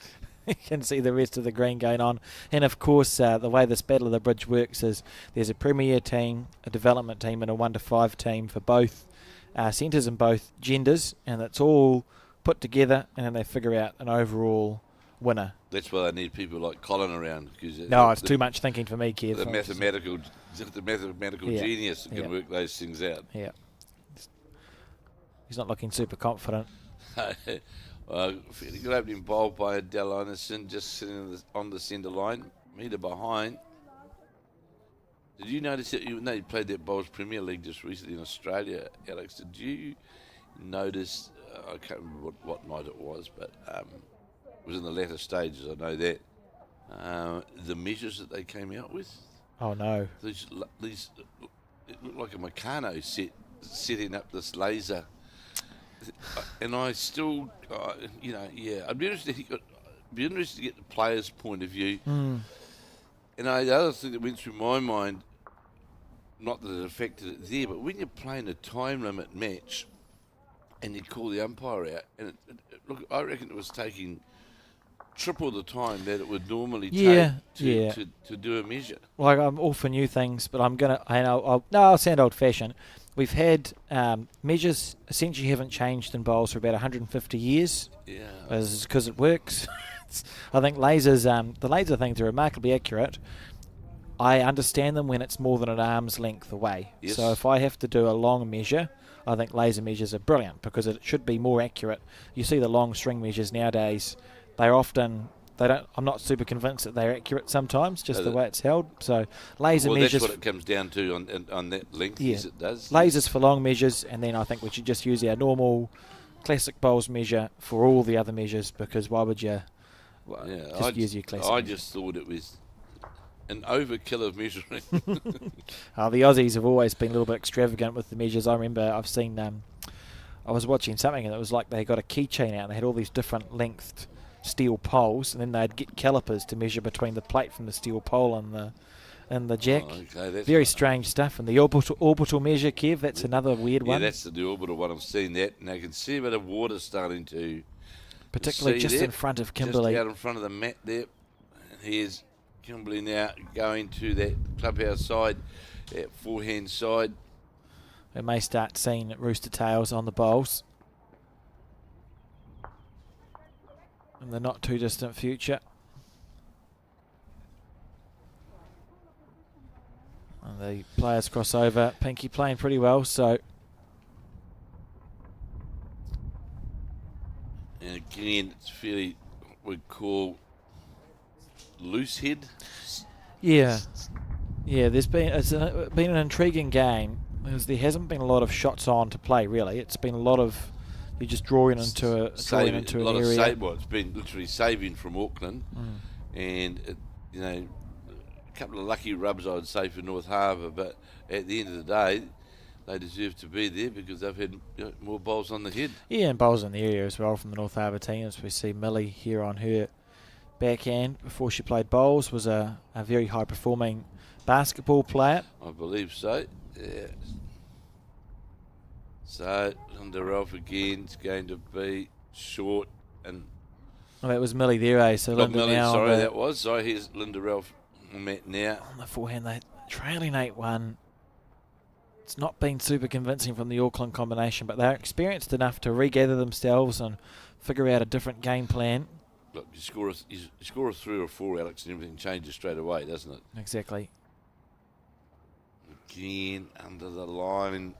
You can see the rest of the green going on. And of course, the way this Battle of the Bridge works is there's a premier team, a development team, and a 1 to 5 team for both centres and both genders, and it's all put together, and then they figure out an overall winner. That's why they need people like Colin around. Because No, it's too much thinking for me, Kev. The mathematical Yeah. genius that can Yeah. work those things out. Yeah. He's not looking super confident. Fairly good opening bowl by Adele Anderson, just sitting on the centre line, metre behind. Did you notice that, even though you played that Bowls Premier League just recently in Australia, Alex, did you notice, I can't remember what night it was, but it was in the latter stages, I know that, the measures that they came out with? Oh, no. These it looked like a Meccano setting up this laser. And I still, I'd be interested to get the player's point of view. Mm. And the other thing that went through my mind, not that it affected it there, but when you're playing a time limit match and you call the umpire out, and look, I reckon it was taking triple the time that it would normally take to do a measure. Like, I'm all for new things, but I'll sound old-fashioned. We've had measures essentially haven't changed in bowls for about 150 years. Yeah. Because it works. I think lasers, the laser things are remarkably accurate. I understand them when it's more than an arm's length away. Yes. So if I have to do a long measure, I think laser measures are brilliant because it should be more accurate. You see the long string measures nowadays, I'm not super convinced that they're accurate sometimes, just the way it's held. So laser measures. That's what it comes down to on that length, yes, it does. Lasers for long measures, and then I think we should just use our normal classic bowls measure for all the other measures, because why would you use your classic I measure? just thought it was an overkill of measuring. The Aussies have always been a little bit extravagant with the measures. I remember I've seen, I was watching something and it was like they got a keychain out and they had all these different lengthed steel poles, and then they'd get calipers to measure between the plate from the steel pole and in the jack. Oh, okay, that's Very strange stuff. And the orbital measure, Kev, that's another weird yeah, one. that's the orbital one. I've seen that, and I can see a bit of water starting to. Particularly just that, in front of Kimberley. Just out in front of the mat there. And here's Kimberley now going to that clubhouse side, that forehand side. We may start seeing rooster tails on the bowls in the not too distant future. And the players cross over. Pinky playing pretty well, so. And again, it's fairly what we call loose head. Yeah. Yeah, it's been an intriguing game because there hasn't been a lot of shots on to play, really. It's been a lot of you just drawing into an area. It's been literally saving from Auckland, and a couple of lucky rubs, I'd say, for North Harbour. But at the end of the day, they deserve to be there because they've had more bowls on the head. Yeah, and bowls in the area as well from the North Harbour team. As we see Millie here on her backhand before she played bowls, was a very high performing basketball player. I believe so. Yeah. So Linda Ralph again is going to be short, and that was Millie there, eh? So Linda Millie, now. Sorry, that was. So here's Linda Ralph on mat now. On the forehand, they're trailing 8-1. It's not been super convincing from the Auckland combination, but they're experienced enough to regather themselves and figure out a different game plan. Look, you score a 3 or 4, Alex, and everything changes straight away, doesn't it? Exactly. Again, under the line.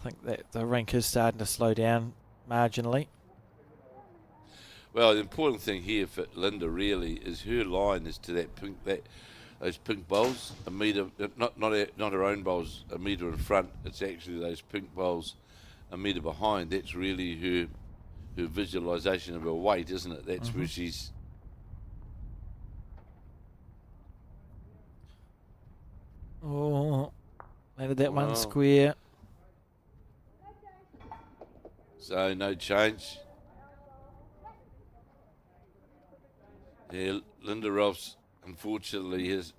I think that the rink is starting to slow down marginally. Well, the important thing here for Linda really is her line is to those pink bowls, a metre, not her own bowls, a metre in front. It's actually those pink bowls a metre behind. That's really her visualisation of her weight, isn't it? That's where she's. Oh, landed that one square. So no change. Yeah, Linda Ralphs unfortunately is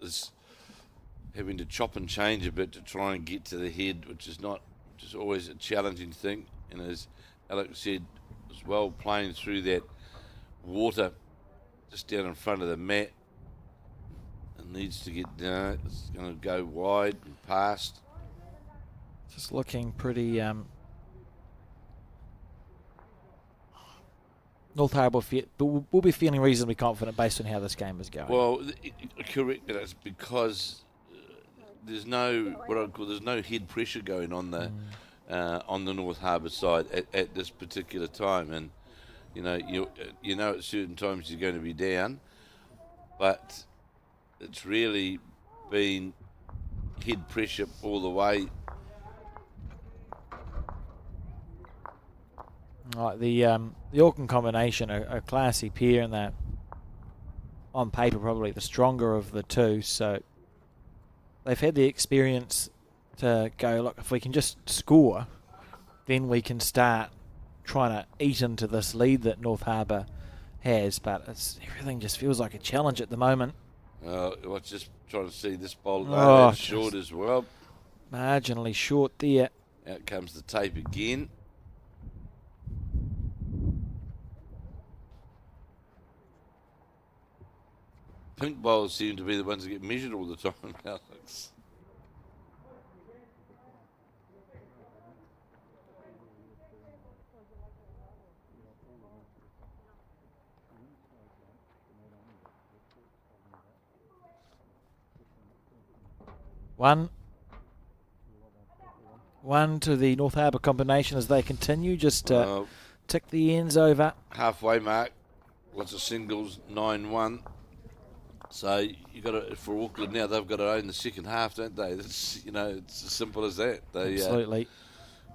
having to chop and change a bit to try and get to the head, which is always a challenging thing. And as Alex said as well, playing through that water just down in front of the mat, it needs to get down. It's going to go wide and past. Just looking pretty. North Harbour will be feeling reasonably confident based on how this game is going. Well, correct. That's because there's no head pressure going on on the North Harbour side at this particular time, and you know at certain times you're going to be down, but it's really been head pressure all the way. Right, the Auckland combination, a classy pair, and they're on paper probably the stronger of the two. So they've had the experience to go, look, if we can just score, then we can start trying to eat into this lead that North Harbour has. But everything just feels like a challenge at the moment. I was just trying to see this bowl. That's short as well. Marginally short there. Out comes the tape again. Pink bowls seem to be the ones that get measured all the time, Alex. One to the North Harbour combination as they continue just to tick the ends over. Halfway mark, lots of singles, 9-1. So you got to, for Auckland now, they've got to own the second half, don't they? It's it's as simple as that. Absolutely.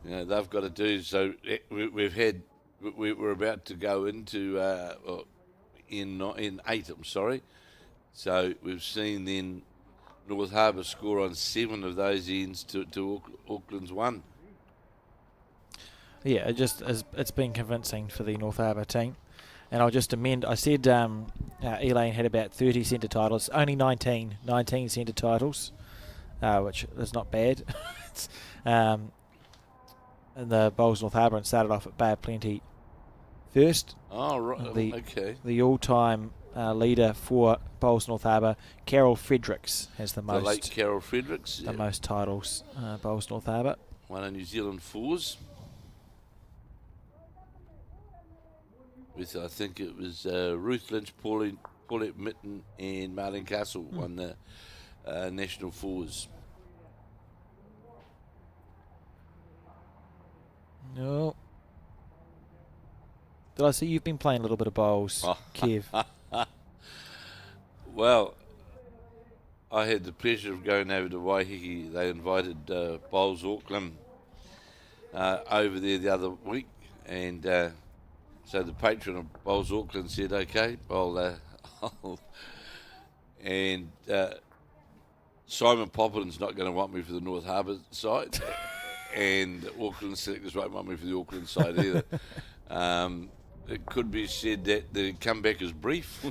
They've got to do so. We're about to go into in 8. I'm sorry. So we've seen then North Harbour score on 7 of those ends to Auckland's 1. Yeah, it's been convincing for the North Harbour team. And I'll just amend. I said Elaine had about 30 centre titles. Only 19 centre titles, which is not bad. It's, in the Bowls North Harbour, and started off at Bay of Plenty first. Oh, right. Okay. The all-time leader for Bowls North Harbour, Carol Fredericks, has the most. The late Carol Fredericks. The most titles, Bowls North Harbour. One of New Zealand fours. With, I think it was Ruth Lynch, Paulette Mitten, and Marlene Castle won the national fours. No. Did I see you've been playing a little bit of bowls, Kev? Well, I had the pleasure of going over to Waiheke. They invited Bowls Auckland over there the other week, and so the patron of Bowls Auckland said, "Okay, and Simon Poppin's not going to want me for the North Harbour side, and Auckland selectors won't want me for the Auckland side either." It could be said that the comeback is brief.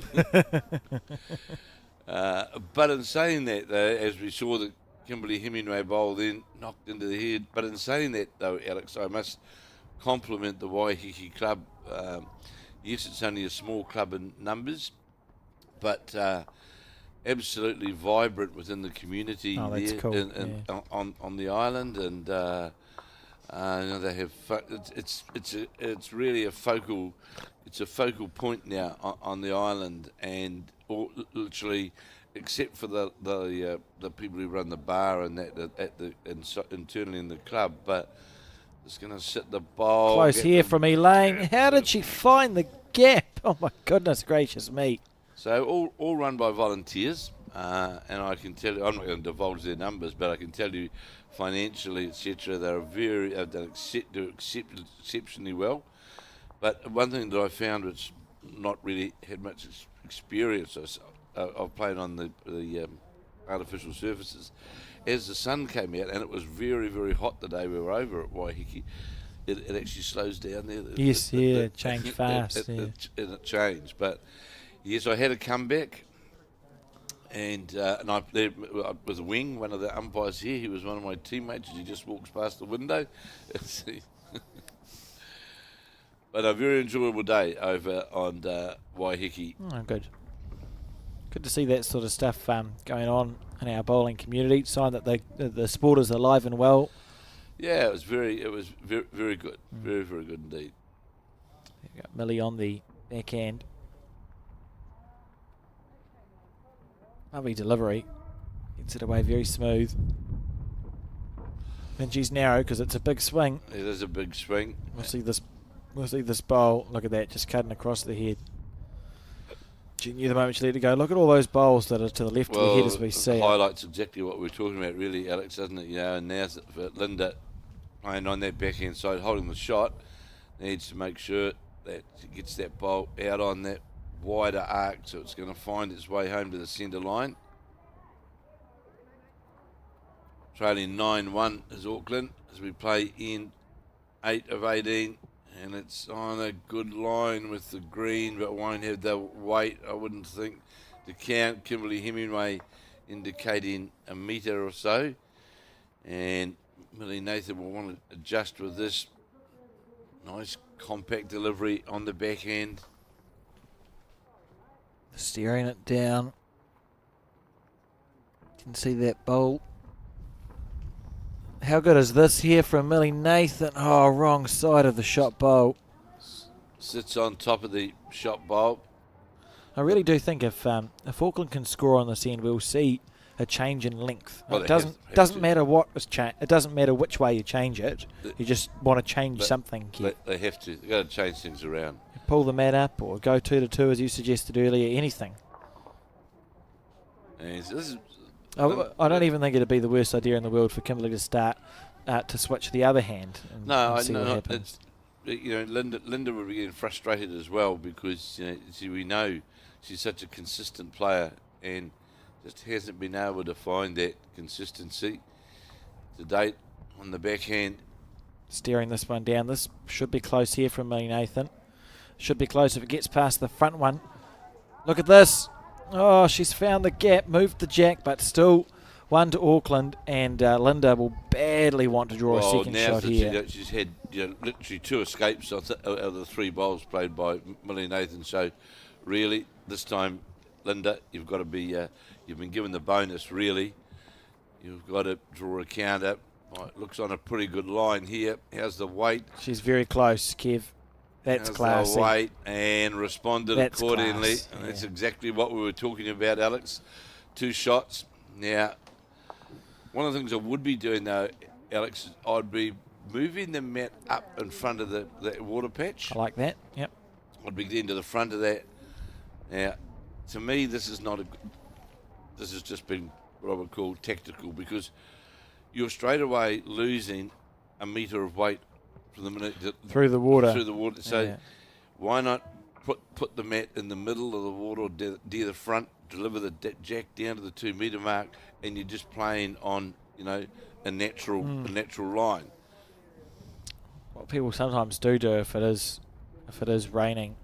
But in saying that, though, as we saw the Kimberley Hemingway bowl then knocked into the head, but in saying that, though, Alex, I must compliment the Waiheke club. Yes, it's only a small club in numbers, but absolutely vibrant within the community there cool. on the island, and they have it's really a focal point now on the island, and literally, except for the people who run the bar and internally in the club, but it's going to sit the bowl. Close here from Elaine. How did she find the gap? Oh my goodness gracious me! So all run by volunteers, and I can tell you, I'm not going to divulge their numbers, but I can tell you, financially, etc., they've done exceptionally well. But one thing that I found, which not really had much experience of playing on the artificial surfaces, as the sun came out, and it was very, very hot the day we were over at Waiheke, it actually slows down there. Yes, it changed fast. It changed, but yes, I had a comeback, and I there with Wing, one of the umpires here. He was one of my teammates. He just walks past the window. But a very enjoyable day over on Waiheke. Oh, good. Good to see that sort of stuff going on in our bowling community. Sign that the sport is alive and well. Yeah, it was very good. Very, very good indeed. We've got Millie on the backhand. Lovely delivery. Gets it away very smooth. And she's narrow because it's a big swing. It is a big swing. We'll see this bowl. Look at that, just cutting across the head. She knew the moment she let it go. Look at all those bowls that are to the left of the head as we see. It highlights exactly what we're talking about, really, Alex, doesn't it? You know, and now for Linda playing on that backhand side, holding the shot, needs to make sure that she gets that bowl out on that wider arc, so it's going to find its way home to the centre line. Trailing 9-1 is Auckland as we play in 8 of 18. And it's on a good line with the green, but won't have the weight, I wouldn't think, to count. Kimberley Hemingway indicating a metre or so. And Millie Nathan will want to adjust with this. Nice compact delivery on the backhand. Steering it down. You can see that bowl. How good is this here from Millie Nathan? Oh, wrong side of the shot bowl. Sits on top of the shot bowl. I really do think if Auckland can score on this end, we'll see a change in length. Well, it doesn't matter what is it doesn't matter which way you change it. You just want to change something. They have to. They've got to change things around. Pull the mat up or go 2-2 as you suggested earlier. Anything. And this is. I don't even think it'd be the worst idea in the world for Kimberley to start to switch the other hand. And see what happens. Linda would be getting frustrated as well because we know she's such a consistent player and just hasn't been able to find that consistency to date on the backhand. Steering this one down. This should be close here from Millie Nathan. Should be close if it gets past the front one. Look at this. Oh, she's found the gap, moved the jack, but still 1 to Auckland, and Linda will badly want to draw a second shot here. She's had literally 2 escapes out of the 3 bowls played by Millie Nathan. So really, this time, Linda, you've got to be, you've been given the bonus, really. You've got to draw a counter. Right, looks on a pretty good line here. How's the weight? She's very close, Kev. That's classy. The weight, and responded accordingly. Class. And that's exactly what we were talking about, Alex. 2 shots. Now, one of the things I would be doing, though, Alex, I'd be moving the mat up in front of that water patch. I like that, yep. I'd be getting to the front of that. Now, to me, this is not a... This has just been what I would call tactical, because you're straight away losing a metre of weight from the minute through the water. So why not put the mat in the middle of the water, or near the front, deliver the jack down to the 2 metre mark, and you're just playing on, a natural line. What people sometimes do if it is raining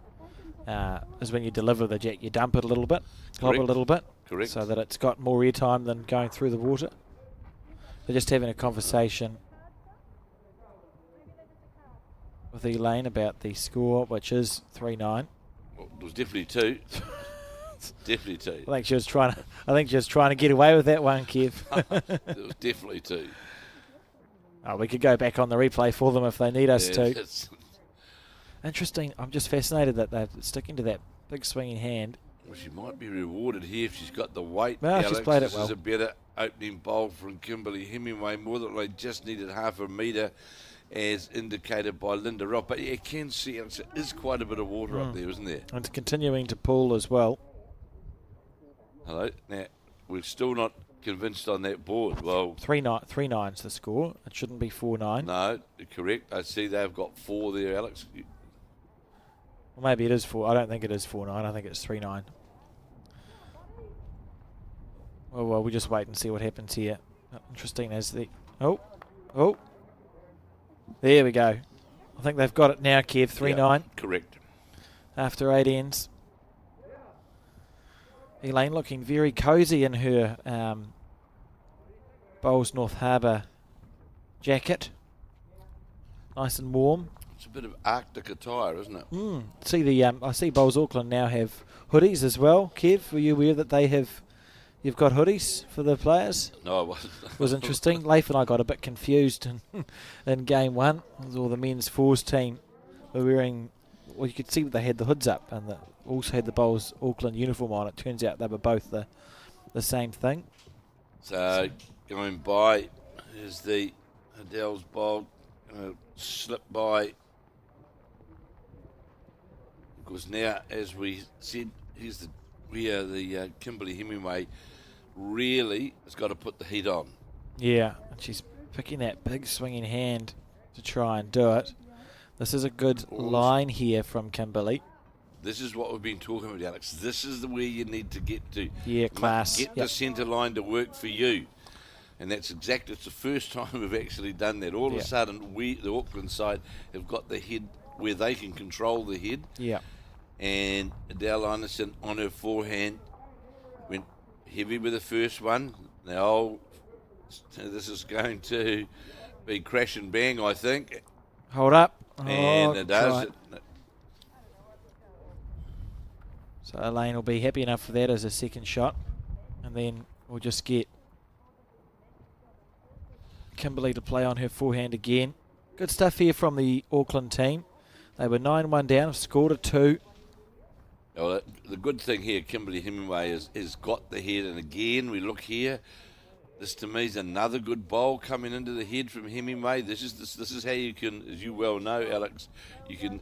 is when you deliver the jack, you dump it a little bit, lob it a little bit. Correct. So that it's got more airtime than going through the water. They're just having a conversation with Elaine about the score, which is 3-9. Well, it was definitely 2. Definitely 2. I think she was trying to get away with that one, Kev. It was definitely 2. Oh, we could go back on the replay for them if they need us to. It's Interesting. I'm just fascinated that they're sticking to that big swinging hand. Well, she might be rewarded here if she's got the weight. Well, Alex. she's played it well. This is a better opening bowl from Kimberly Hemingway. More than they just needed half a metre, as indicated by Linda Rock. But you can see it is quite a bit of water up there, isn't there? And it's continuing to pull as well. Hello. Now, we're still not convinced on that board. Well, 3-9's the score. It shouldn't be 4-9. No, correct. I see they've got 4 there, Alex. Well, maybe it is 4. I don't think it is 4-9. I think it's 3-9. Well, we just wait and see what happens here. Interesting as the... Oh. There we go. I think they've got it now, Kev. 3-9. Yeah, correct. After 8 ends. Elaine looking very cosy in her Bowls North Harbour jacket. Nice and warm. It's a bit of Arctic attire, isn't it? See I see Bowls Auckland now have hoodies as well. Kev, were you aware that you've got hoodies for the players? No, I wasn't. It was interesting. Leif and I got a bit confused in game 1. All the men's fours team were wearing, well, you could see they had the hoods up and also had the Bowls Auckland uniform on. It turns out they were both the same thing. So going by is the Adele's bowl, slip by. Because now, as we said, the Kimberly Hemingway really has got to put the heat on. Yeah, and she's picking that big swinging hand to try and do it. This is a good line here from Kimberly. This is what we've been talking about, Alex. This is the way you need to get to. Yeah, class. Get the centre line to work for you. And it's the first time we've actually done that. All of a sudden, the Auckland side, have got the head where they can control the head. Yeah. And Adele Anderson on her forehand went heavy with the first one. Now, this is going to be crash and bang, I think. Hold up. And it does. So Elaine will be happy enough for that as a second shot. And then we'll just get Kimberly to play on her forehand again. Good stuff here from the Auckland team. They were 9-1 down, have scored a 2. Well, the good thing here, Kimberly Hemingway has got the head, and again we look here. This to me is another good bowl coming into the head from Hemingway. This is how you can, as you well know, Alex, you can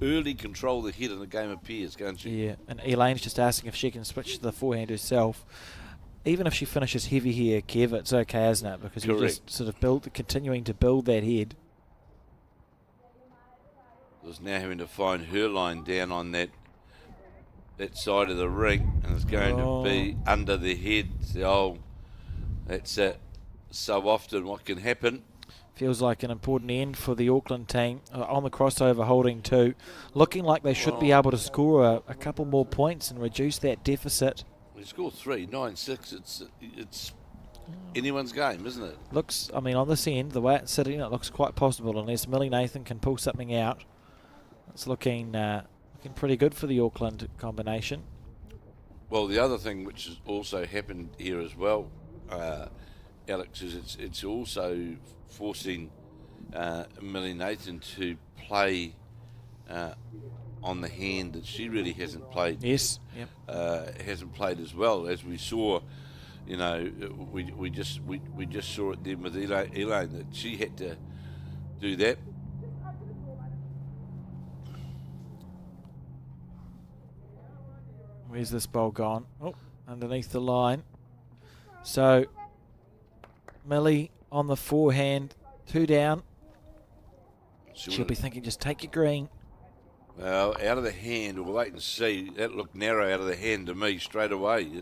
early control the head in the game of pairs, can't you? Yeah, and Elaine's just asking if she can switch to the forehand herself. Even if she finishes heavy here, Kev, it's okay, isn't it? Because you're just sort of continuing to build that head. There's now having to find her line down on that side of the ring, and it's going to be under the head. That's so often what can happen. Feels like an important end for the Auckland team on the crossover, holding 2. Looking like they should be able to score a couple more points and reduce that deficit. We scored 3, 9-6. It's anyone's game, isn't it? Looks, I mean, on this end, the way it's sitting, it looks quite possible unless Millie Nathan can pull something out. It's looking pretty good for the Auckland combination. Well, the other thing which has also happened here as well, Alex, is it's also forcing Millie Nathan to play on the hand that she really hasn't played. Yes. Yep. Hasn't played as well as we saw. You know, we just saw it then with Elaine that she had to do that. Where's this ball gone? Oh, underneath the line. So, Millie on the forehand, 2 down. She'll be thinking, just take your green. Well, out of the hand, we'll wait and see. That looked narrow out of the hand to me straight away.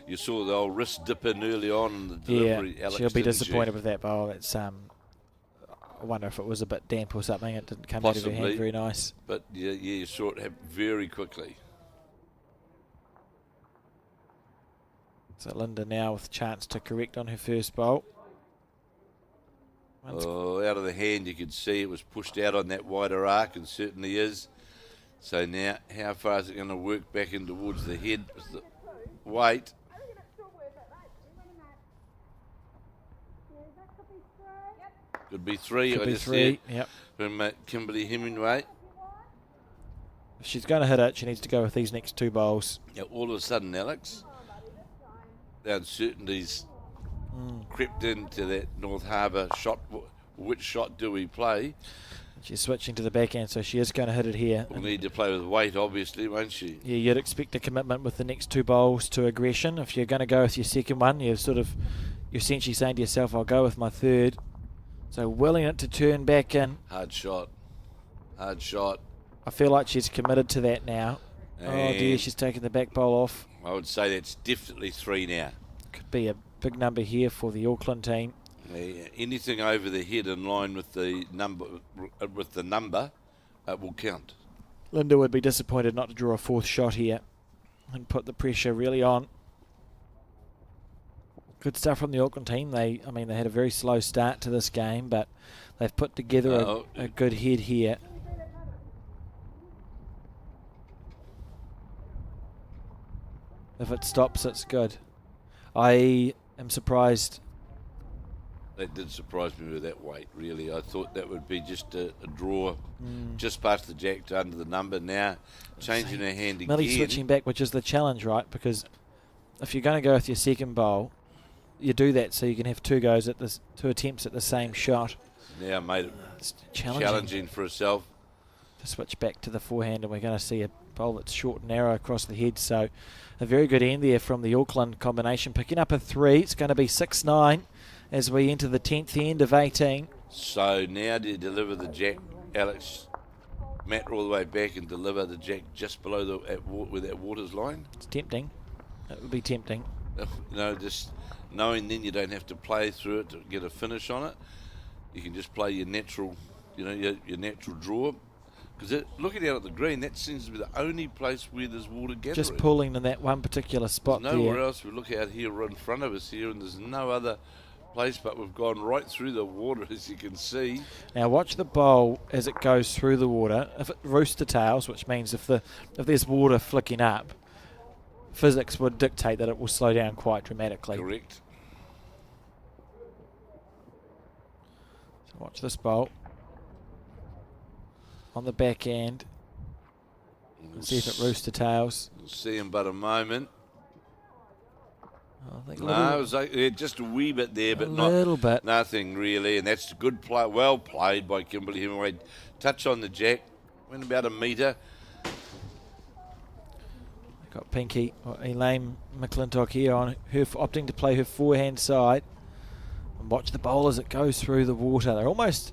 You saw the old wrist dip in early on in the delivery. Yeah, Alex, she'll be disappointed with that bowl. It's I wonder if it was a bit damp or something. It didn't come out of her hand very nice. But yeah, you saw it happen very quickly. So Linda now with a chance to correct on her first bowl. Oh, out of the hand, you could see it was pushed out on that wider arc, and certainly is. So now, how far is it going to work back in towards the head with the weight? Could be 3. Could be 3. Yep. From Kimberly Hemingway. If she's going to hit it, she needs to go with these next 2 bowls. Yeah, all of a sudden, Alex, the uncertainties crept into that North Harbour shot. Which shot do we play? She's switching to the backhand, so she is going to hit it here. We'll need to play with weight, obviously, won't she? Yeah, you'd expect a commitment with the next 2 bowls to aggression. If you're going to go with your second one, you're essentially saying to yourself, I'll go with my third. So willing it to turn back in. Hard shot. Hard shot. I feel like she's committed to that now. And oh dear, she's taken the back bowl off. I would say that's definitely 3 now. Could be a big number here for the Auckland team. Anything over the head in line with the number will count. Linda would be disappointed not to draw a 4th shot here and put the pressure really on. Good stuff from the Auckland team. They had a very slow start to this game, but they've put together a good head here. If it stops, it's good. I am surprised. That did surprise me with that weight, really. I thought that would be just a draw just past the jack to under the number. Now changing her hand again. Millie switching back, which is the challenge, right? Because if you're going to go with your second bowl, you do that so you can have 2 goes at this, 2 attempts at the same shot. Now made it challenging for herself. To switch back to the forehand, and we're going to see a bowl that's short and narrow across the head. So a very good end there from the Auckland combination. Picking up a 3. It's going to be 6-9 as we enter the 10th end of 18. So now to deliver the jack, Alex, Matt all the way back and deliver the jack just below where that water's line. It's tempting. It would be tempting. You know, just knowing then you don't have to play through it to get a finish on it. You can just play your natural, your natural draw. Because looking out at the green, that seems to be the only place where there's water gathering. Just pulling in that one particular spot there's nowhere else. We look out here right in front of us here, and there's no other place, but we've gone right through the water, as you can see. Now watch the bowl as it goes through the water. If it rooster tails, which means if there's water flicking up, physics would dictate that it will slow down quite dramatically. Correct. So watch this bowl on the back end. See if it rooster tails. We'll see in but a moment. I think No, it was like, just a wee bit there, but a little bit. Nothing really, and that's good play. Well played by Kimberly Hemingway. Touch on the jack, went about a metre. Got Pinky, Elaine McClintock here on her opting to play her forehand side. And watch the bowl as it goes through the water. They're almost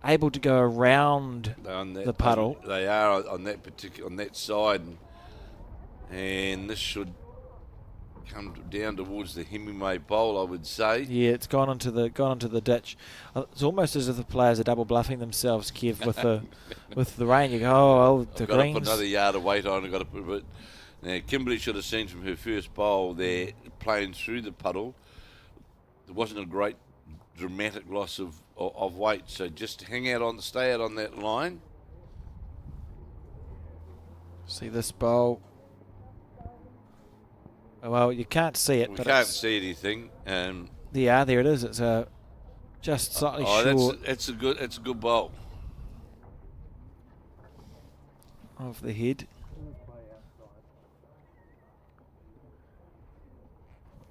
able to go around the puddle. They are on that side, and this should come down towards the Hemingway bowl, I would say. Yeah, it's gone into the ditch. It's almost as if the players are double bluffing themselves, Kev, with the rain. You go, oh, the I've got to greens. put another yard of weight on. I've got to put it. Now, Kimberley should have seen from her first bowl there, playing through the puddle, there wasn't a great dramatic loss of weight. So just stay out on that line. See this bowl. Well, you can't see it. We but can't see anything. Yeah, there it is. It's just slightly short It's a good bowl. of the head.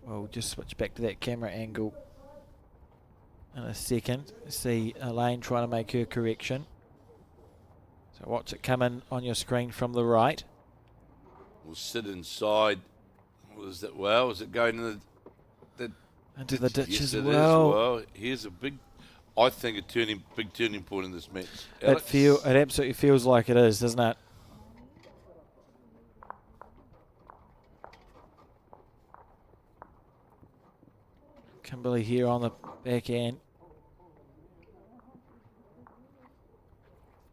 We'll just switch back to that camera angle in a second. See Elaine trying to make her correction. So watch it come in on your screen from the right. We'll sit inside. Was that well? Is it going in Into the ditch yes, as it is. well. Well, here's a I think a big turning point in this match. It absolutely feels like it is, doesn't it? Kimberley here on the back end.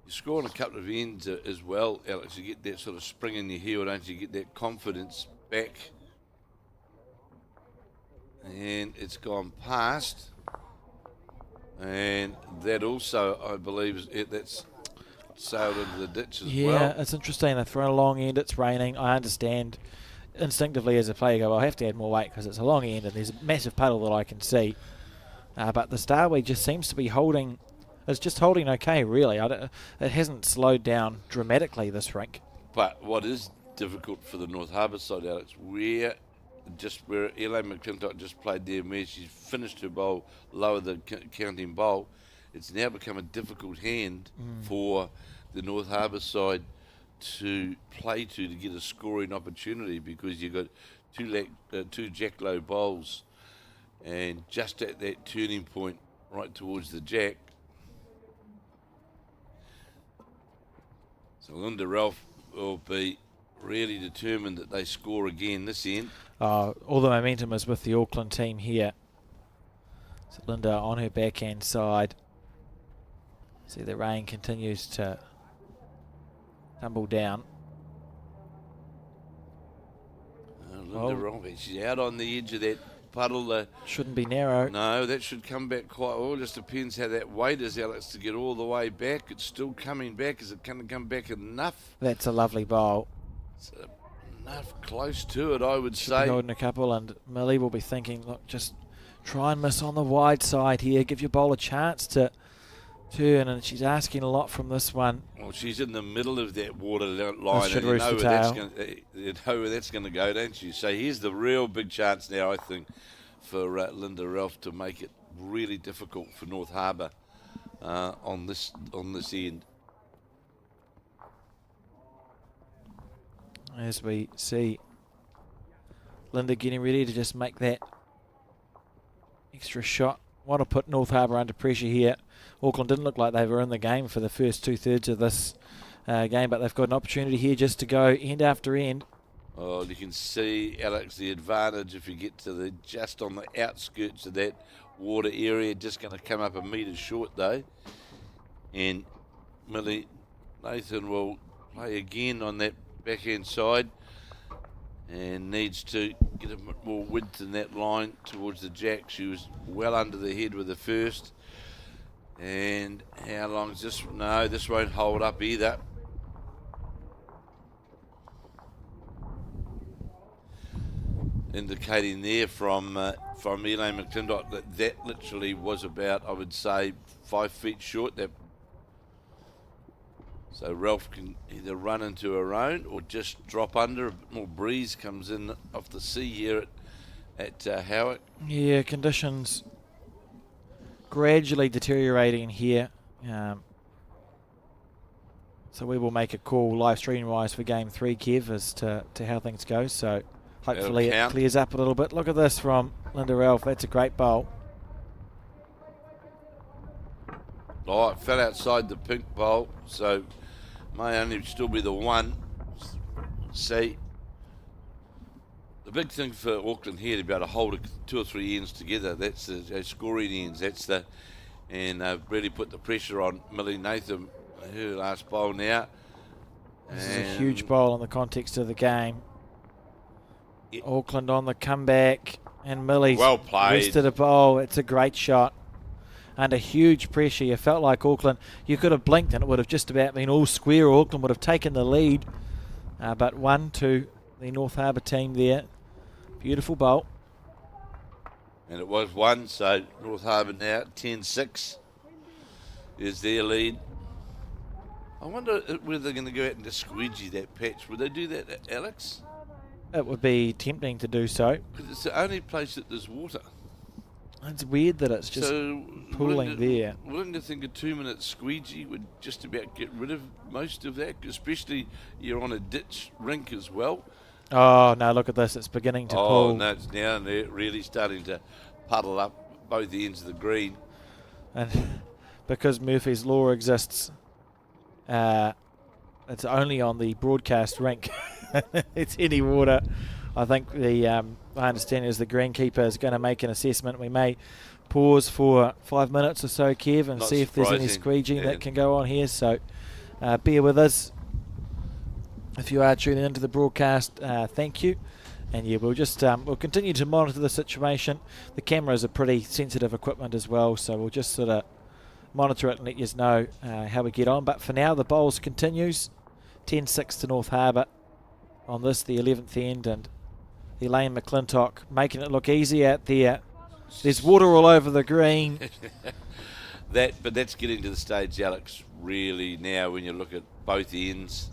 You score on a couple of ends as well, Alex. You get that sort of spring in your heel, don't you? You get that confidence back. And it's gone past. And that also, I believe, that's sailed into the ditch as well. Yeah, it's interesting. They've thrown a long end. It's raining. I understand instinctively as a player, go, well, I have to add more weight because it's a long end and there's a massive puddle that I can see. But the Starweed just seems to be holding. It's just holding okay, really. It hasn't slowed down dramatically, this rink. But what is difficult for the North Harbour side, Alex, where Elaine McClintock just played there, where she's finished her bowl lower the counting bowl, it's now become a difficult hand for the North Harbour side to play to get a scoring opportunity, because you've got two jack low bowls, and just at that turning point right towards the jack. So Linda Ralph will be really determined that they score again this end. All the momentum is with the Auckland team here. So Linda on her backhand side. See the rain continues to tumble down. Linda Ralph, she's out on the edge of that puddle. Shouldn't be narrow. No, that should come back quite well. Just depends how that weight is, Alex, to get all the way back. It's still coming back. Is it going to come back enough? That's a lovely bowl. It's enough close to it, I would Should say. be holding a couple, and Millie will be thinking, look, just try and miss on the wide side here. Give your bowl a chance to turn, and she's asking a lot from this one. Well, she's in the middle of that water line, should and you roost know the where that's going to go, don't you? So here's the real big chance now, I think, for Linda Ralph to make it really difficult for North Harbour on this end. As we see Linda getting ready to just make that extra shot. Want to put North Harbour under pressure here. Auckland didn't look like they were in the game for the first 2/3 of this game, but they've got an opportunity here just to go end after end. Oh, you can see, Alex, the advantage if you get to just on the outskirts of that water area. Just going to come up a metre short though. And Millie Nathan will play again on that backhand side and needs to get a bit more width in that line towards the jack. She was well under the head with the first. And how long is this? No, this won't hold up either. Indicating there from Elaine McClintock that literally was about, I would say, 5 feet short. So Ralph can either run into her own or just drop under. A bit more breeze comes in off the sea here at Howick. Yeah, conditions gradually deteriorating here. So we will make a call live stream wise for game 3, Kev, as to how things go. So hopefully it clears up a little bit. Look at this from Linda Ralph. That's a great bowl. Oh, it fell outside the pink bowl, so may only still be the one. See, The big thing for Auckland here to be able to hold 2 or 3 ends together. That's the scoring ends. And really put the pressure on Millie Nathan, her last bowl now. This is a huge bowl in the context of the game. Yeah. Auckland on the comeback, and Millie's Well played. rested a bowl. It's a great shot. Under huge pressure, you felt like Auckland, you could have blinked and it would have just about been all square. Auckland would have taken the lead, but 1-2 the North Harbour team there. Beautiful bowl. And it was 1, so North Harbour now 10-6 is their lead. I wonder whether they're going to go out and just squeegee that patch. Would they do that, Alex? It would be tempting to do so. Because it's the only place that there's water. It's weird that it's just pooling there. Wouldn't you think a 2-minute squeegee would just about get rid of most of that? Especially you're on a ditch rink as well. Oh, no, look at this. It's beginning to Oh, pool. no, it's now really starting to puddle up both ends of the green. And because Murphy's Law exists, it's only on the broadcast rink. It's any water. I think my understanding is the greenkeeper is going to make an assessment. We may pause for 5 minutes or so, Kev, and Not see if there's any surprising, squeegeeing that can go on here. So bear with us. If you are tuning into the broadcast, thank you. And yeah, we'll continue to monitor the situation. The cameras are pretty sensitive equipment as well, so we'll just sort of monitor it and let you know how we get on. But for now, the bowls continues. 10-6 to North Harbour on this, the 11th end, and Elaine McClintock making it look easy out there. There's water all over the green. But that's getting to the stage, Alex, really now when you look at both ends.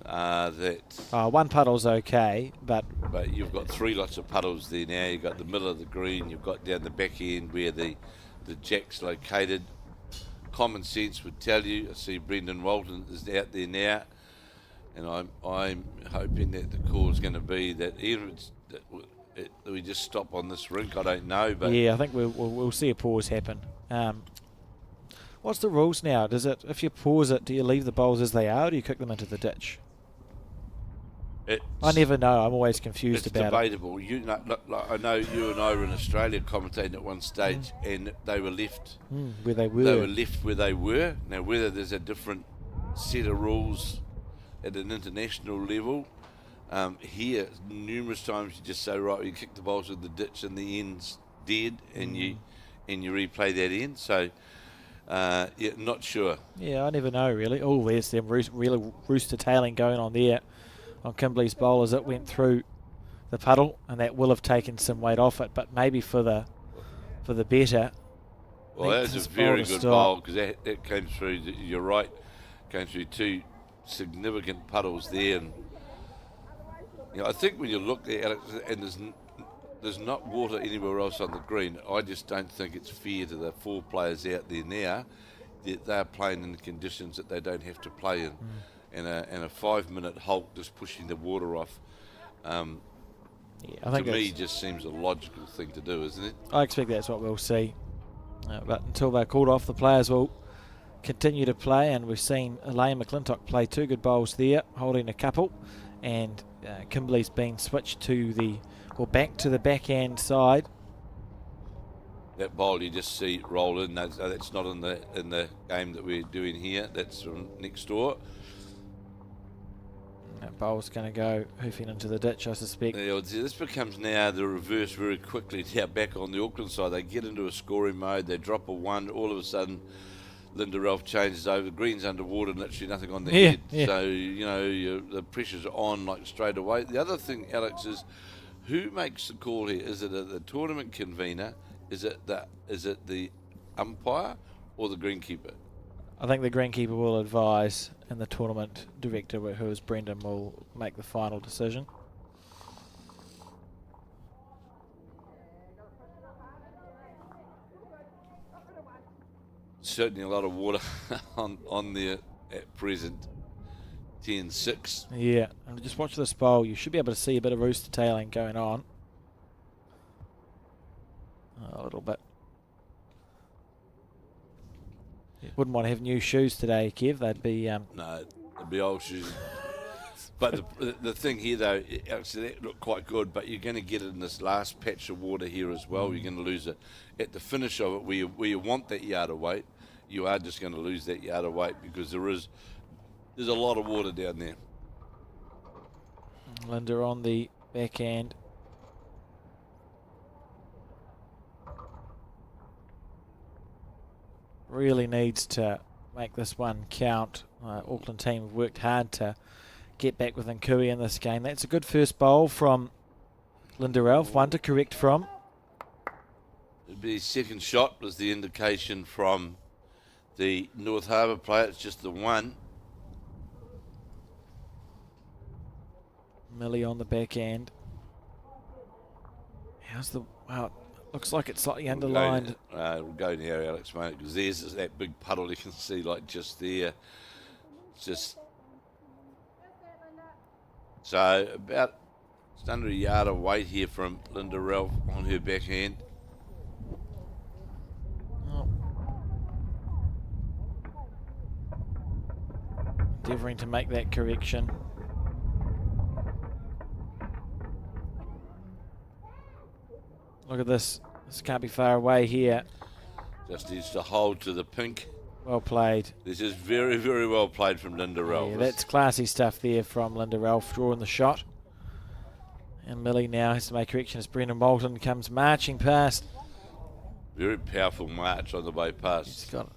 One puddle's okay, but you've got 3 lots of puddles there now. You've got the middle of the green, you've got down the back end where the jack's located. Common sense would tell you. I see Brendan Walton is out there now, and I'm hoping that the call is going to be that either that we just stop on this rink. I don't know, but yeah, I think we'll see a pause happen. What's the rules now? Does it, if you pause it, do you leave the bowls as they are, or do you kick them into the ditch? I never know. I'm always confused about debatable. I know you and I were in Australia commentating at one stage, and they were left where they were. They were left where they were. Now, whether there's a different set of rules at an international level, here numerous times you just say, right, you kick the balls in the ditch and the end's dead, and you replay that end. So, yeah, not sure. Yeah, I never know really. Oh, there's them really rooster tailing going on there on Kimberley's bowl as it went through the puddle, and that will have taken some weight off it, but maybe for the better. Well, that was a very good bowl because that came through. You're right, came through 2 significant puddles there, and I think when you look there, Alex, and there's not water anywhere else on the green. I just don't think it's fair to the 4 players out there now that they're playing in the conditions that they don't have to play in. And a 5-minute halt just pushing the water off, I think to me just seems a logical thing to do, isn't it? I expect that's what we'll see. But until they're called off, the players will continue to play, and we've seen Elaine McClintock play 2 good bowls there, holding a couple, and Kimberley's been switched back to the backhand side. That bowl you just see roll in, that's not in the game that we're doing here. That's from next door. That bowl's going to go hoofing into the ditch, I suspect. Yeah, this becomes now the reverse very quickly. Now back on the Auckland side, they get into a scoring mode, they drop a 1, all of a sudden Linda Ralph changes over, green's underwater and literally nothing on the head. Yeah. So, the pressure's on like straight away. The other thing, Alex, is who makes the call here? Is it the tournament convener? Is it the umpire or the greenkeeper? I think the greenkeeper will advise, and the tournament director, who is Brendan, will make the final decision. Certainly a lot of water on there at present. 10-6. Yeah, and just watch this bowl. You should be able to see a bit of rooster tailing going on. A little bit. Wouldn't want to have new shoes today, Kev. They'd be no, they'd be old shoes. But the thing here, though, actually that looked quite good, but you're going to get it in this last patch of water here as well. You're going to lose it at the finish of it where you want that yard of weight. You are just going to lose that yard of weight because there's a lot of water down there. Linda on the backhand. Really needs to make this one count. Auckland team have worked hard to get back within Kui in this game. That's a good first bowl from Linda Ralph. One to correct from. It'd be second shot was the indication from the North Harbour player. It's just the one. Millie on the backhand. How's the... Wow, looks like it's slightly underlined. We'll go now, Alex, mate, because there's that big puddle you can see, like just there. Just so about just under a yard of weight here from Linda Ralph on her backhand. Oh. Endeavouring to make that correction. Look at this. This can't be far away here. Just needs to hold to the pink. Well played. This is very, very well played from Linda Ralph. Yeah, that's classy stuff there from Linda Ralph, drawing the shot. And Millie now has to make correction as Brendan Moulton comes marching past. Very powerful march on the way past. She's got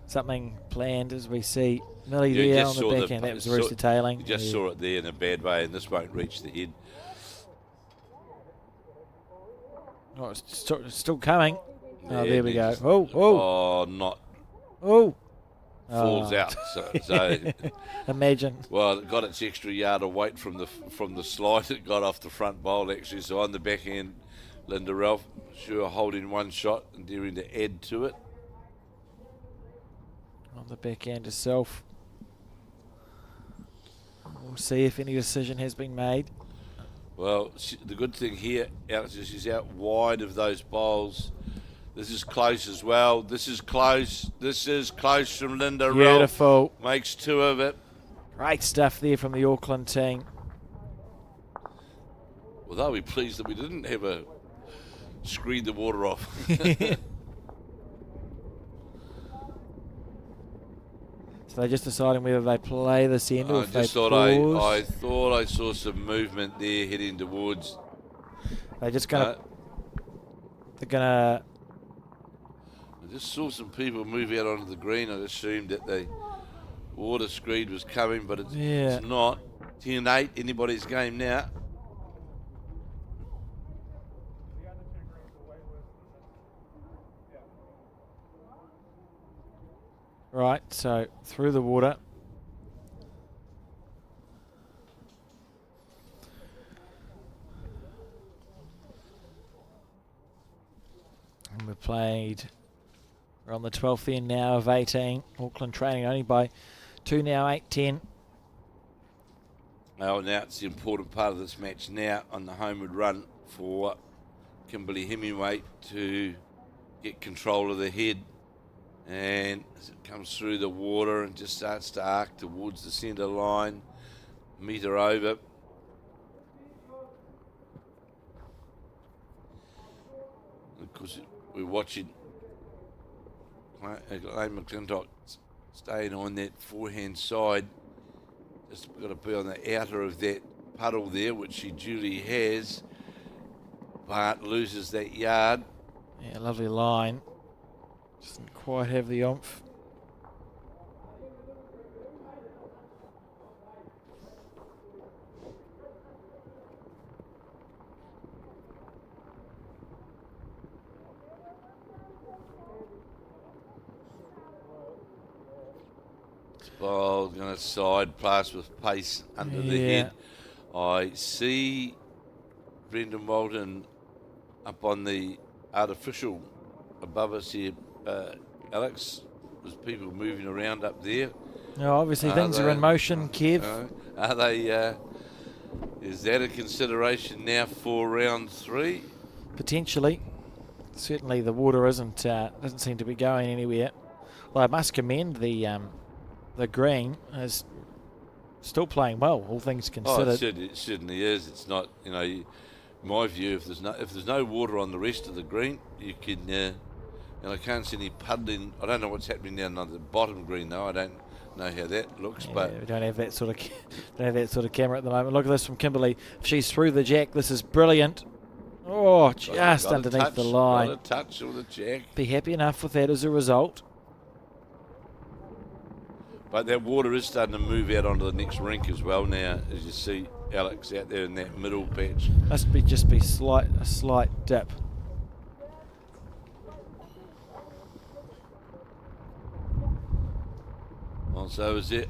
something planned as we see Millie You there just on the saw backhand. That was the rooster tailing. You just saw it there in a bad way, and this won't reach the head. Oh, it's still coming. Oh, Yeah, there we go. just- Oh. not Oh. falls Oh. out. So Imagine. well, it got its extra yard of weight from the slide. It got off the front bowl actually. So on the backhand, Linda Ralph sure holding one shot and daring to add to it. On the backhand herself. We'll see if any decision has been made. Well, the good thing here, Alex, is she's out wide of those bowls. This is close as well. This is close. This is close from Linda Ralph. Beautiful. Makes two of it. Great stuff there from the Auckland team. Well, they'll be pleased that we didn't have a screen the water off. So they're just deciding whether they play this end or I if they just thought pause. I thought I saw some movement there heading towards. They're just going to... They're going to... I just saw some people move out onto the green. I assumed that the water screed was coming, but it's not. 10-8, anybody's game now. Right, so through the water. And we're on the 12th end now of 18. Auckland trailing only by 2 now, 8-10. Well, now it's the important part of this match now on the homeward run for Kimberly Hemingway to get control of the head. And as it comes through the water and just starts to arc towards the centre line, metre over. Of course, we're watching Elaine McClintock staying on that forehand side. Just got to be on the outer of that puddle there, which she duly has, but loses that yard. Yeah, lovely line. Doesn't quite have the oomph. Ball going to side pass with pace under the head. I see Brendan Walton up on the artificial above us here. Alex, there's people moving around up there. No, obviously things are in motion, Kev. Are they? Is that a consideration now for round 3? Potentially. Certainly the water doesn't seem to be going anywhere. Well, I must commend the green as Still playing well, all things Oh, considered. it certainly is. It's not, in my view, if there's no water on the rest of the green, you can, and I can't see any puddling. I don't know what's happening down on the bottom green though. I don't know how that looks, Yeah, but we don't have that sort of camera at the moment. Look at this from Kimberly. If she's through the jack, this is brilliant. Oh, just got a underneath touch, the line. Got a touch of the jack. Be happy enough with that as a result. But that water is starting to move out onto the next rink as well now, as you see Alex out there in that middle patch. Must be just be a slight dip. Well, so is it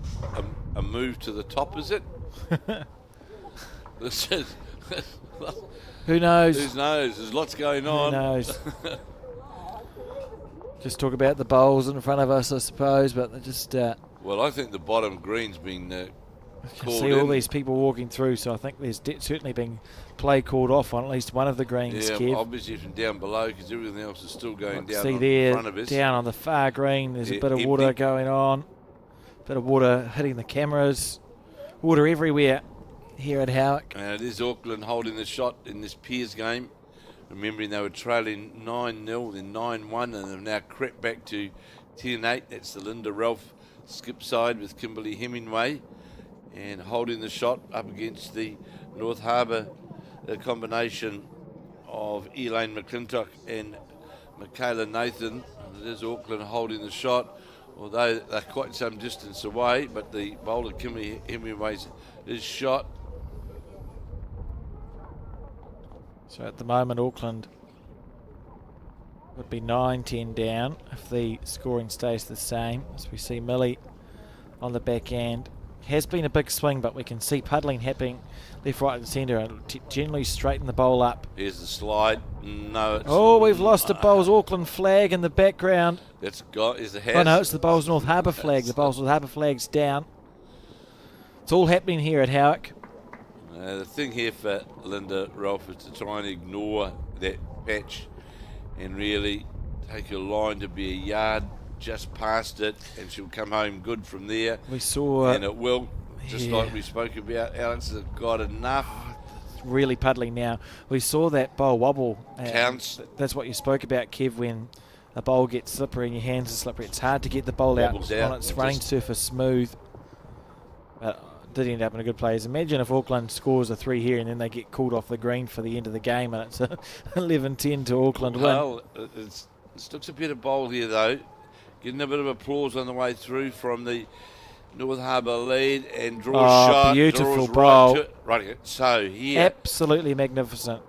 a move to the top, is it? This is, Who knows? who knows? There's lots going on. Who knows? Just talk about the bowls in front of us, I suppose, but they're just... Well, I think the bottom green's been I called see all in. these people walking through, so I think there's certainly been play called off on at least one of the greens, Yeah, Kev. obviously from down below, because everything else is still going down See in there, front of us. down on the far green, there's a Yeah, bit of empty. water going on. Bit of water hitting the cameras. Water everywhere here at Howick. And it is Auckland holding the shot in this Piers game. Remembering they were trailing 9-0, then 9-1, and have now crept back to 10-8. That's the Linda Ralph skip side with Kimberly Hemingway. And holding the shot up against the North Harbour combination of Elaine McClintock and Michaela Nathan. And it is Auckland holding the shot, although they're quite some distance away, but the bowler Kimberly Hemingway is shot. So at the moment, Auckland would be 9-10 down if the scoring stays the same. As we see Millie on the back end. Has been a big swing, but we can see puddling happening left, right and centre and generally straighten the bowl up. Here's the slide. No, it's Oh, we've lost a Bowls Auckland flag in the background. That's got is the house. Oh no, it's the Bowls North Harbour flag. The Bowls North Harbour flag's down. It's all happening here at Howick. The thing here for Linda Ralph is to try and ignore that patch and really take her line to be a yard just past it, and she'll come home good from there. We saw And it will, just yeah. like we spoke about. Alex has got enough. really puddling now. We saw that bowl wobble. Counts. That's what you spoke about, Kev, when a bowl gets slippery and your hands are slippery. It's hard to get the bowl out Wobbles out. on its running surface smooth. But did end up in a good place. Imagine if Auckland scores a 3 here and then they get called off the green for the end of the game and it's a 11-10 to Auckland win. Well, it looks a better bowl here though. Getting a bit of applause on the way through from the North Harbour lead and draws shot. Beautiful draws bowl. Right, so here. Absolutely magnificent.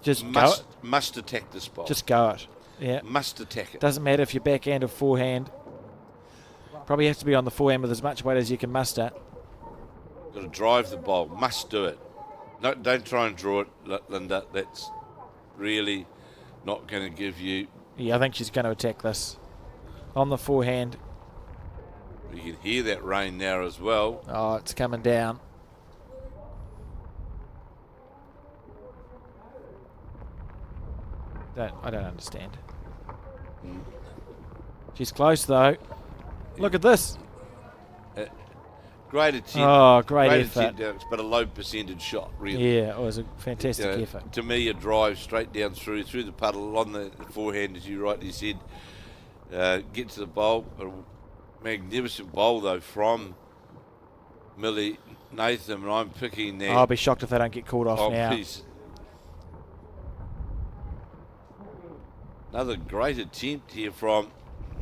Just go it. Must attack this bowl. Just go it. Yeah. Must attack it. Doesn't matter if you're backhand or forehand. Probably has to be on the forehand with as much weight as you can muster. Got to drive the bowl. Must do it. No, don't try and draw it, Linda. That's really not going to give you. Yeah, I think she's going to attack this. On the forehand. You can hear that rain now as well. Oh, it's coming down. I don't understand. She's close though. Look at this. Great attempt. Oh, great effort. attempt, Alex, but a low percentage shot, really. Yeah, it was a fantastic effort. To me, a drive straight down through the puddle on the forehand, as you rightly said. Get to the bowl. A magnificent bowl, though, from Millie Nathan. And I'm picking there. I'll be shocked if they don't get called off now. Please. Another great attempt here from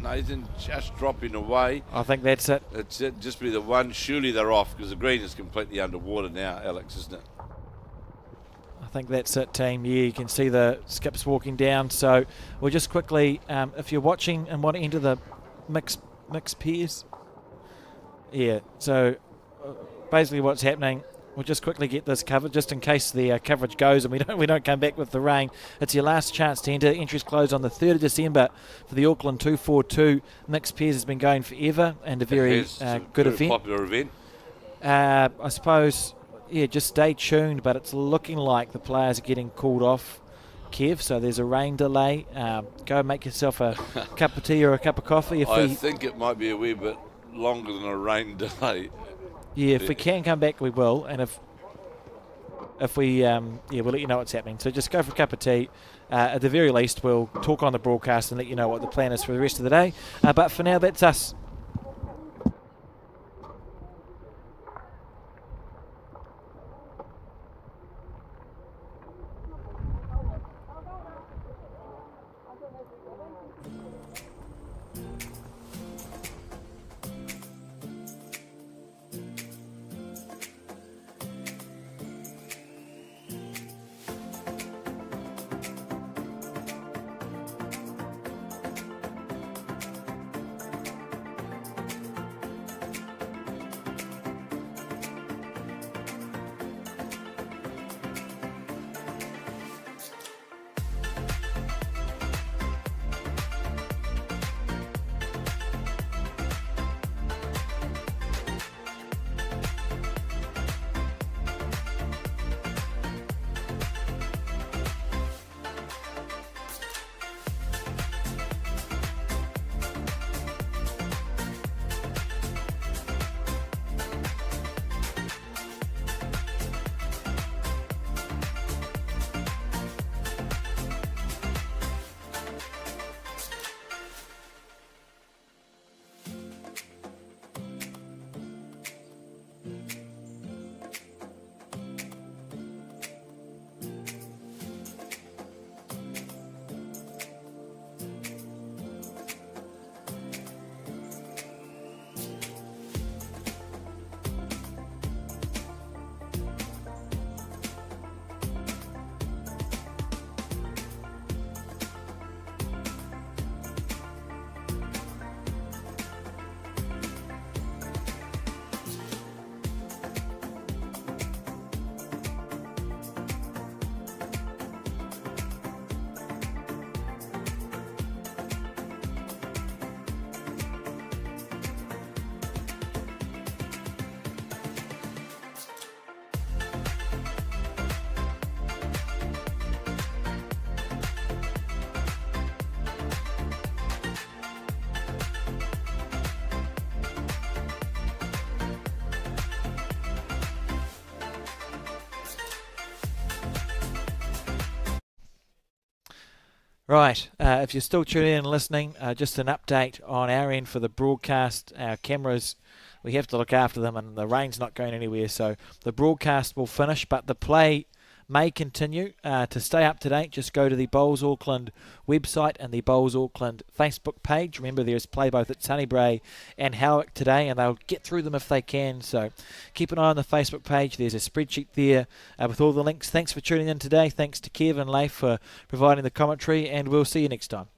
Nathan, just dropping away. I think that's it. It's it. Just be the one. Surely they're off because the green is completely underwater now, Alex, isn't it? I think that's it, team. Yeah, you can see the skips walking down. So we'll just quickly, if you're watching and want to enter the mixed pairs. Yeah, so basically what's happening, we'll just quickly get this covered just in case the coverage goes and we don't come back with the rain. It's your last chance to enter. Entries close on the 3rd of December for the Auckland 242. Mixed pairs has been going forever and a very good event. Popular event. I suppose, yeah, just stay tuned, but it's looking like the players are getting called off, Kev, so there's a rain delay. Go make yourself a cup of tea or a cup of coffee. I think it might be a wee bit longer than a rain delay. Yeah, if we can come back, we will. And if we, we'll let you know what's happening. So just go for a cup of tea. At the very least, we'll talk on the broadcast and let you know what the plan is for the rest of the day. But for now, that's us. Right, if you're still tuning in and listening, just an update on our end for the broadcast. Our cameras, we have to look after them, and the rain's not going anywhere, so the broadcast will finish, but the play may continue. To stay up to date, just go to the Bowls Auckland website and the Bowls Auckland Facebook page. Remember, there's play both at Sunnybray and Howick today, and they'll get through them if they can. So keep an eye on the Facebook page. There's a spreadsheet there with all the links. Thanks for tuning in today. Thanks to Kev and Leif for providing the commentary, and we'll see you next time.